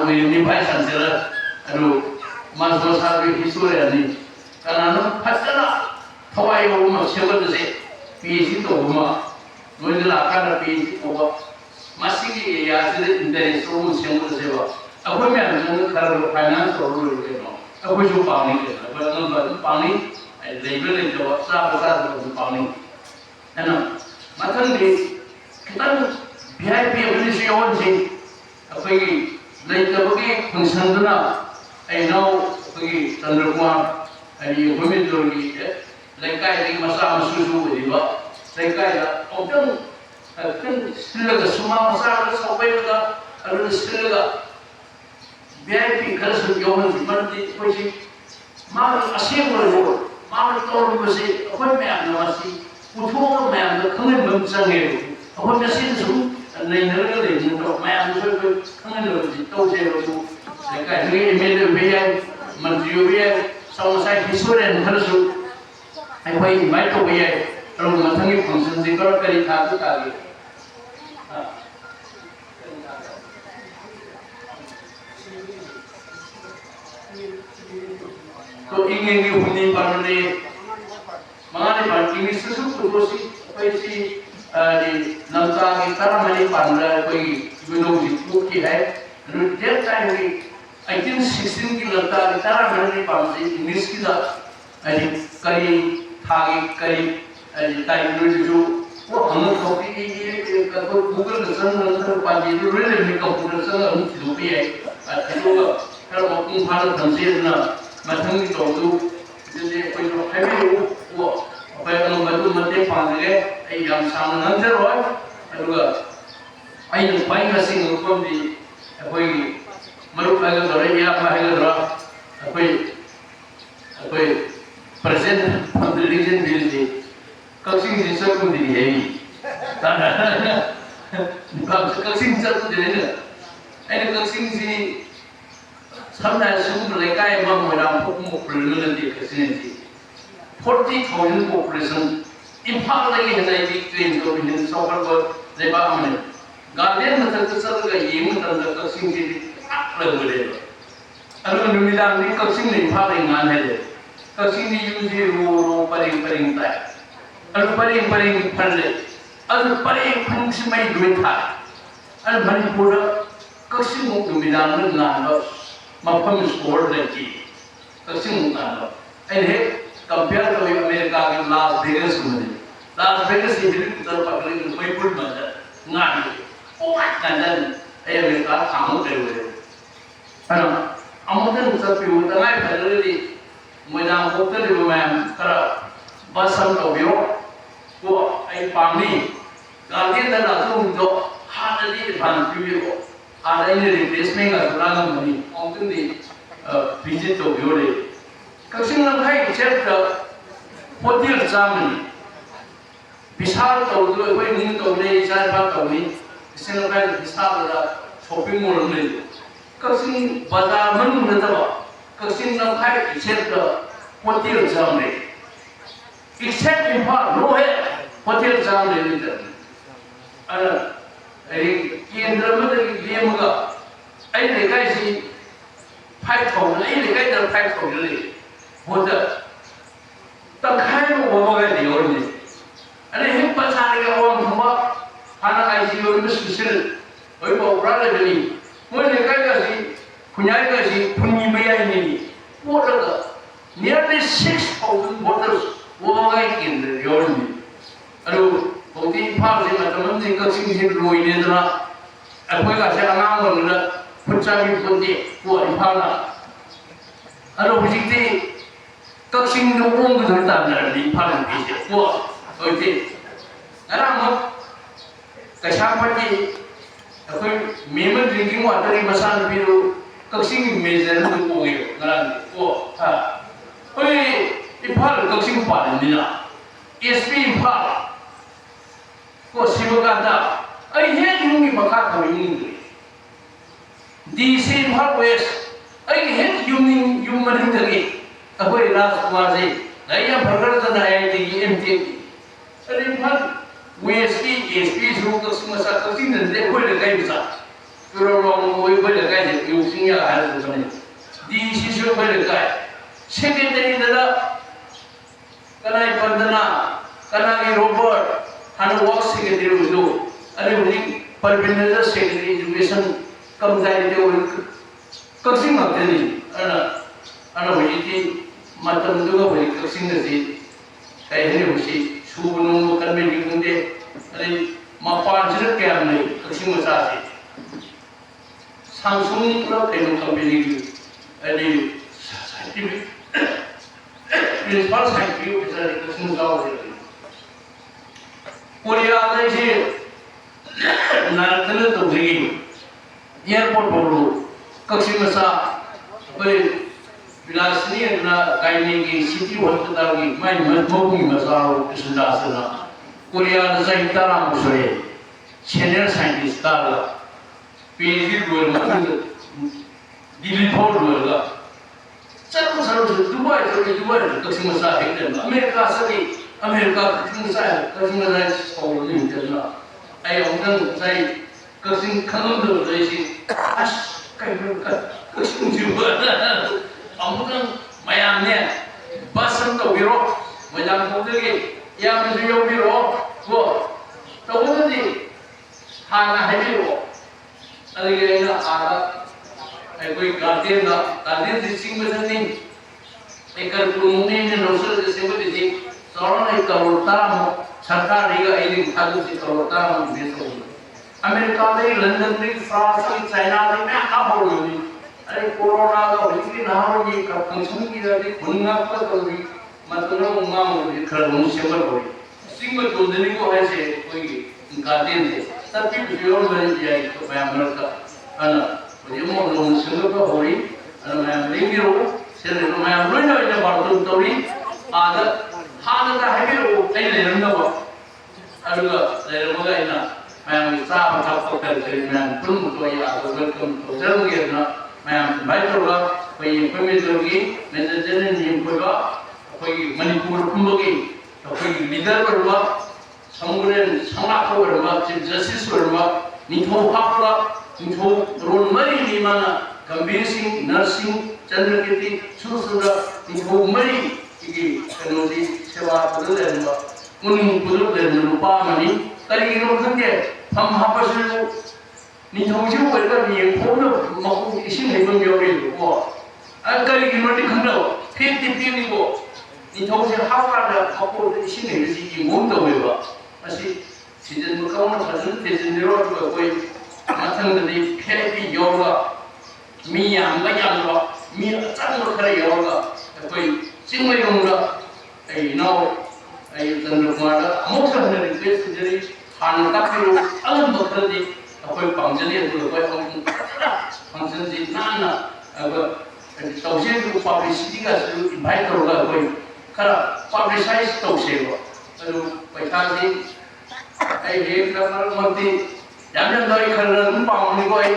ini baca cedera aduh masuk sampai historia ini karena pasal Hawaii rumah siapa tu sih PhD tu rumah mungkin akan PhD tu masih ya sudah dari semua semua sewa. Aku memang kalau finance orang itu, aku juga panik. Aku nampak panik, label itu besar panik. Karena macam ni kita biaya beli sewa sih. Apa ini? Lain bagi fungsi tu na, bagi tandurma, ini bumi tu lagi. Lekai masa susu ini, lekai orang kan sila semua masalah sampai pada ada sila VIP kalau sejauh ni mesti macam malu asyik malu tahu mesti apa yang masih putus yang kenal bangsa ni apa mesti tu naik naik ni untuk yang tu kenal mesti tahu saya tu lepas ni email biaya menteri biaya sama saya historian harus apa ini mai tu biaya kalau macam ni fungsi kalau kali satu kali तो ingin di huni parane mangani pan ingin susu kudosi paisi di nangka kita ramai pandra koi gunung itu ki hai lalu dia time ni 1916 की लगता है तारा मैंने पांच English की दा अरे करी थागी करी अरे टाइम जो वो हम कॉपी की ये गूगल का संग पांच जो रेल में कंप्यूटर संग हम लुपी है तो kalau mau kumpulan tansi na matang itu jadi kalau heavy वो apa yang membantu mati panggil yang sama nanti roy juga ayo paling kasih ngukum di apa ini malu lagi dorang ya apa lagi dorang apa present religion building kasih sisa pun di ini kasih sisa pun di ini ini kasih sini sampai suku mereka yang memang pokok perlu nanti kasih nanti 40,000 population impal lagi hendak train to hin sokar ko leba amne garden matal kesal ga yemu tan da kasing di akla gole alu numidang ni kasing ni impal ngan he kasing ni yuji ro paring tai alu paring phalle alu paring phung simai duin tha alu manipura kasing numidang ngan ba mapam sport leki kasing ngan ai compare to America ke Las Vegas में Las Vegas ये भी उधर पकड़े कोई पुल मजा नानी ओ कंदन ये America कामों करे हुए है ना अमुतन उधर भी उधर नहीं पहले ली मुझे होटल में मैं करा बस हम तो भी वो आई पानी गाड़ी दर आते जो हाथ ली भान भी वो आधे ने रिप्लेसमेंट का सुराग मनी अमुतन दी विजिट तो भी हो रही कसing langkai chapter hotel Germany bisal tau tu koi ning tau ni sai ba tau ni kasing langkai bisal da shopping mall ni kasing bazar man na ta ba kasing langkai chapter hotel Germany except in part no hai hotel Germany ni ta ana ai kendra ma da liye muga ai ne kai si 5,000 ai ne kai da 5,000 ni होता तब खाए वो बोले नहीं और नहीं अरे हम पचाने के वो हम खाना खाई सी और मिस मिसल वही बोला ले नहीं मुझे कहा कि पुण्याई का सी पुण्य में आई नहीं वो लगा nearly 6,000 bottles वो बोले कि नहीं और नहीं अरे वो तीन पाँच दिन में तो हम जिनका सिंह रोई नहीं था अब कोई का से अंगाम वाला पुच्चा भी बोलते वो इफाना अरे वो जितने कसing dukung betul tak dari paling bijak. Wah, okey. Sekarang kesapa ni? Aku memang drinking water di masan biru. Kasing meja dukung itu. Sekarang, wah, ha. Oi, ipal kasing paling ni lah. SP ipal. Kau siapa kata? Ay, he yung ibakat kau yung DC ipal west. Ay, he yung maling lagi. Aku ilas kuasi, saya bergerak dengan IIT, MTT. Jadi mana WSP, ESP semua semua satu sini dan dia boleh dekai bisa. Kalau orang boleh dekai, usingnya ada sebenarnya. Di sisi boleh dekai. Secretary adalah karena pandana, karena robot, hanya work secretary itu. Ada bunyi perbincangan secretary education kemudian dia orang kasih macam ni. Anak bunyi matam juga boleh kasing nasi, kayak ni mesti subuh kan beli kunde, ada mapan jerat kaya ni kasing masih. Samsung pula kayak company ada scientific, principal scientific bisa kasing jauh ni. Korea ada sih, nalar tu beri, airport baru kasing masih, boleh Bilas ni adalah kaini ki city hospital ki main mabung masal sudah sana. Korea ada saintara musre, senior scientist tala, PhD dua macam Delhi port dua lah. Saru Dubai kasih masa hektar. Amerika kasih masa sekolah ni macam. Ayah orang saya kasih kangen tu saya si as kayak kasih juga. Amukan mayam ne basam to biro mayam ko de yam ju yo biro ko to di hana hai biro ali na ara ai koi guardian di sing me ni ekar kumuni ne nosal de se me di soron ai karota सरकार रहेगा एक खाली से करता हम देश को America में लंदन में फ्रांस में चाइना में मैं आप बोल रही अरे कोरोना का इतनी ना हो ये कंसम की जाती खुलना पर तो भी मतलब उम्मा में खरगोश से मर गई सिंह में दो दिन को ऐसे कोई गार्डियन थे तब भी वीडियो बन जाए तो मैं अमेरिका है ना मुझे मोर लोग सिंह को हो रही मैं लेंगे रो सिर मैं रोई ना इन्हें बातों तो भी आदत हालत है कि वो कहीं ले रंगा वो अरुगा ले रंगा इना मैं साफ साफ करके मैं तुम तो ये आदत तुम तो जरूरी है ना मैं बाइक रोगा कोई में जरूरी मैं जैसे नियम कोगा कोई मणिपुर कुंभोगी तो कोई लीडर रोगा समुद्र संगा को रोगा चिफ जस्टिस रोगा निथो हापला निथो रोन मरी निमाना गंभीर सिंह नरसिंह चंद्रकीर्ति सुरसुरा निथो मरी इगी कनोदी सेवा पुदुल देनबा मुनि पुदुल देन रुपा मनी करी रो खंगे हम हापसु निथौजु वरगा नि खोनो मखु इसिं हेबम योगे को आ करी गिनोटी खंदो फिफ्टी फिफ्टी को निथौजु हापादा मखु इसिं हेबि इ मोम दवेबा असी सीजन मकाउन फजन तेजन रो को कोई मथंगदि फेबि योगा मी यामगा यामगा मी अचांग खरे योगा कोई चिंगमय रोंगा ai no ai tanda kumada mosa na request jari han ka phiru alam bakradi akoi pangjali du koi function ji na aba tawse du publicity ka su invite karoga koi kara publicize tawse go alu paitha ji ai he kamar mati yam doi khara dum pawni koi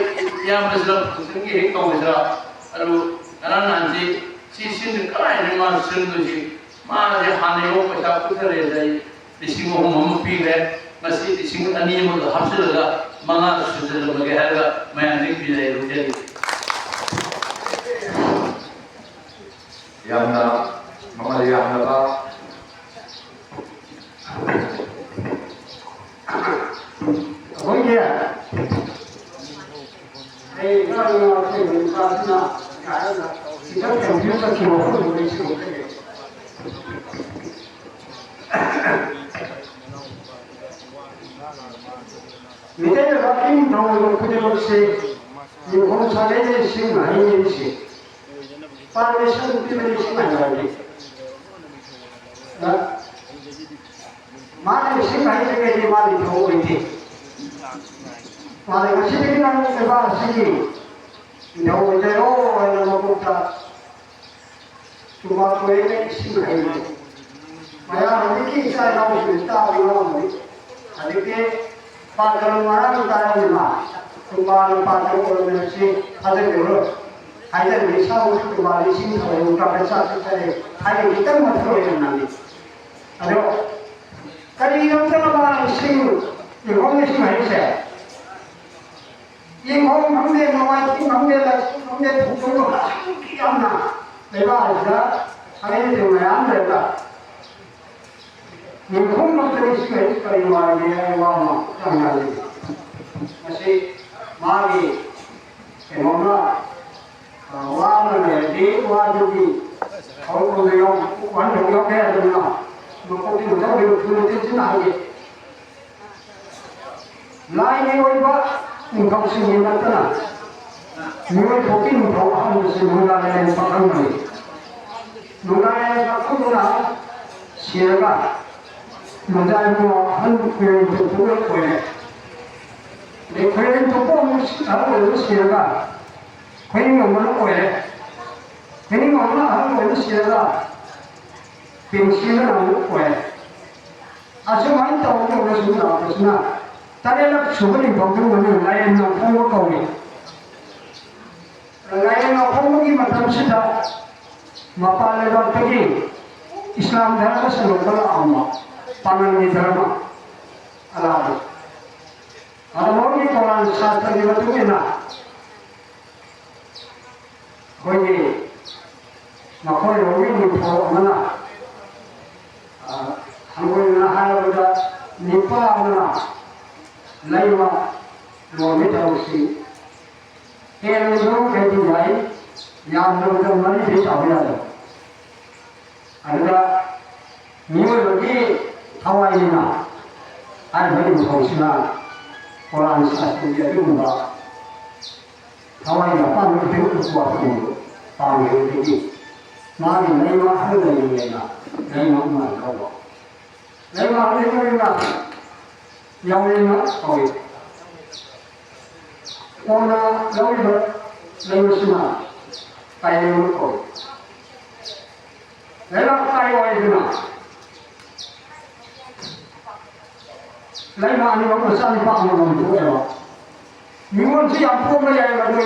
ya masla function ki he kawsa alu anan ji si sin kala ni ma sin du ji मा जे हानेयो पैसा पुथरे जाय लिसिंग हम पीरे मसी लिसिंग अनि म हापसलगा मंगा सुजल मगे हरगा मैं अनि पीले रुजे यामना ममल यामना का हो गया ए ना से का ना का ना इधर कंप्यूटर की वो बोले छी मिले रॉकिंग नौ कुछ से ये हम सारे ने सिंह नहीं से परमेश्वर की मेरी सिंह नहीं माने सिंह नहीं के लिए माने हो गई थी माने किसी भी नाम के बाद सिंह नौ जे ओ नौ मुक्ता तुम्हारा कोई नहीं सिंह नहीं मैं अभी की इच्छा ना होता अभी ना होती अभी के पागल मारा उतारा निमा तुम्हारे पागल को मेरे से हज़र करो हज़र मिशा उस तुम्हारी सिंह को उनका पैसा से करे हज़र इतना मत करो ये नामी अरे कभी हम तो हमारा सिंह ये कौन सिंह है इसे ये कौन हमने नवाज की हमने भूखों को किया ना लेकिन आज हमें जो मैं आम रहता Mungkin terus sekali lagi wama tangali. Masih mari kemana wama ni wajubi. Kalau beliau wanita beliau kaya dulu, mungkin kita beliau dulu di sini lagi. Lain ni orang mungkin sini mana? Mungkin mungkin orang sini mana yang pakai ni. Mulai aku mula siapa? Mudai ko han ko to pura ko ne le ko to ko mu aro lo siaga ko ni mo na ko ne ko ni mo na aro lo siaga pin siaga na ko ne aso mai to ko lo suna tare la chubani bangru ne lai na ko ko ni lai na ko ni matam sida mapale ba tagi Islam dharma se lokal amma panani dharma aladu adamogi Quran shastra ni batungena hoye makoi wingi po mana hangoi na hayo nipa mana laiwa lo mitausi ele no ke di jai yang no mari di tahu ya ada niwa lagi Hawaii na ada bagi musina orang satu dia juga Hawaii na pang itu kuat tu pang itu mari laiwa ada ni na laiwa mana kau laiwa ni na yang ni na kau Ona laiwa laiwa semua kaya kau laiwa kaya itu na laiwa ni orang besar ni pak orang tu ya. Mungkin siapa pun yang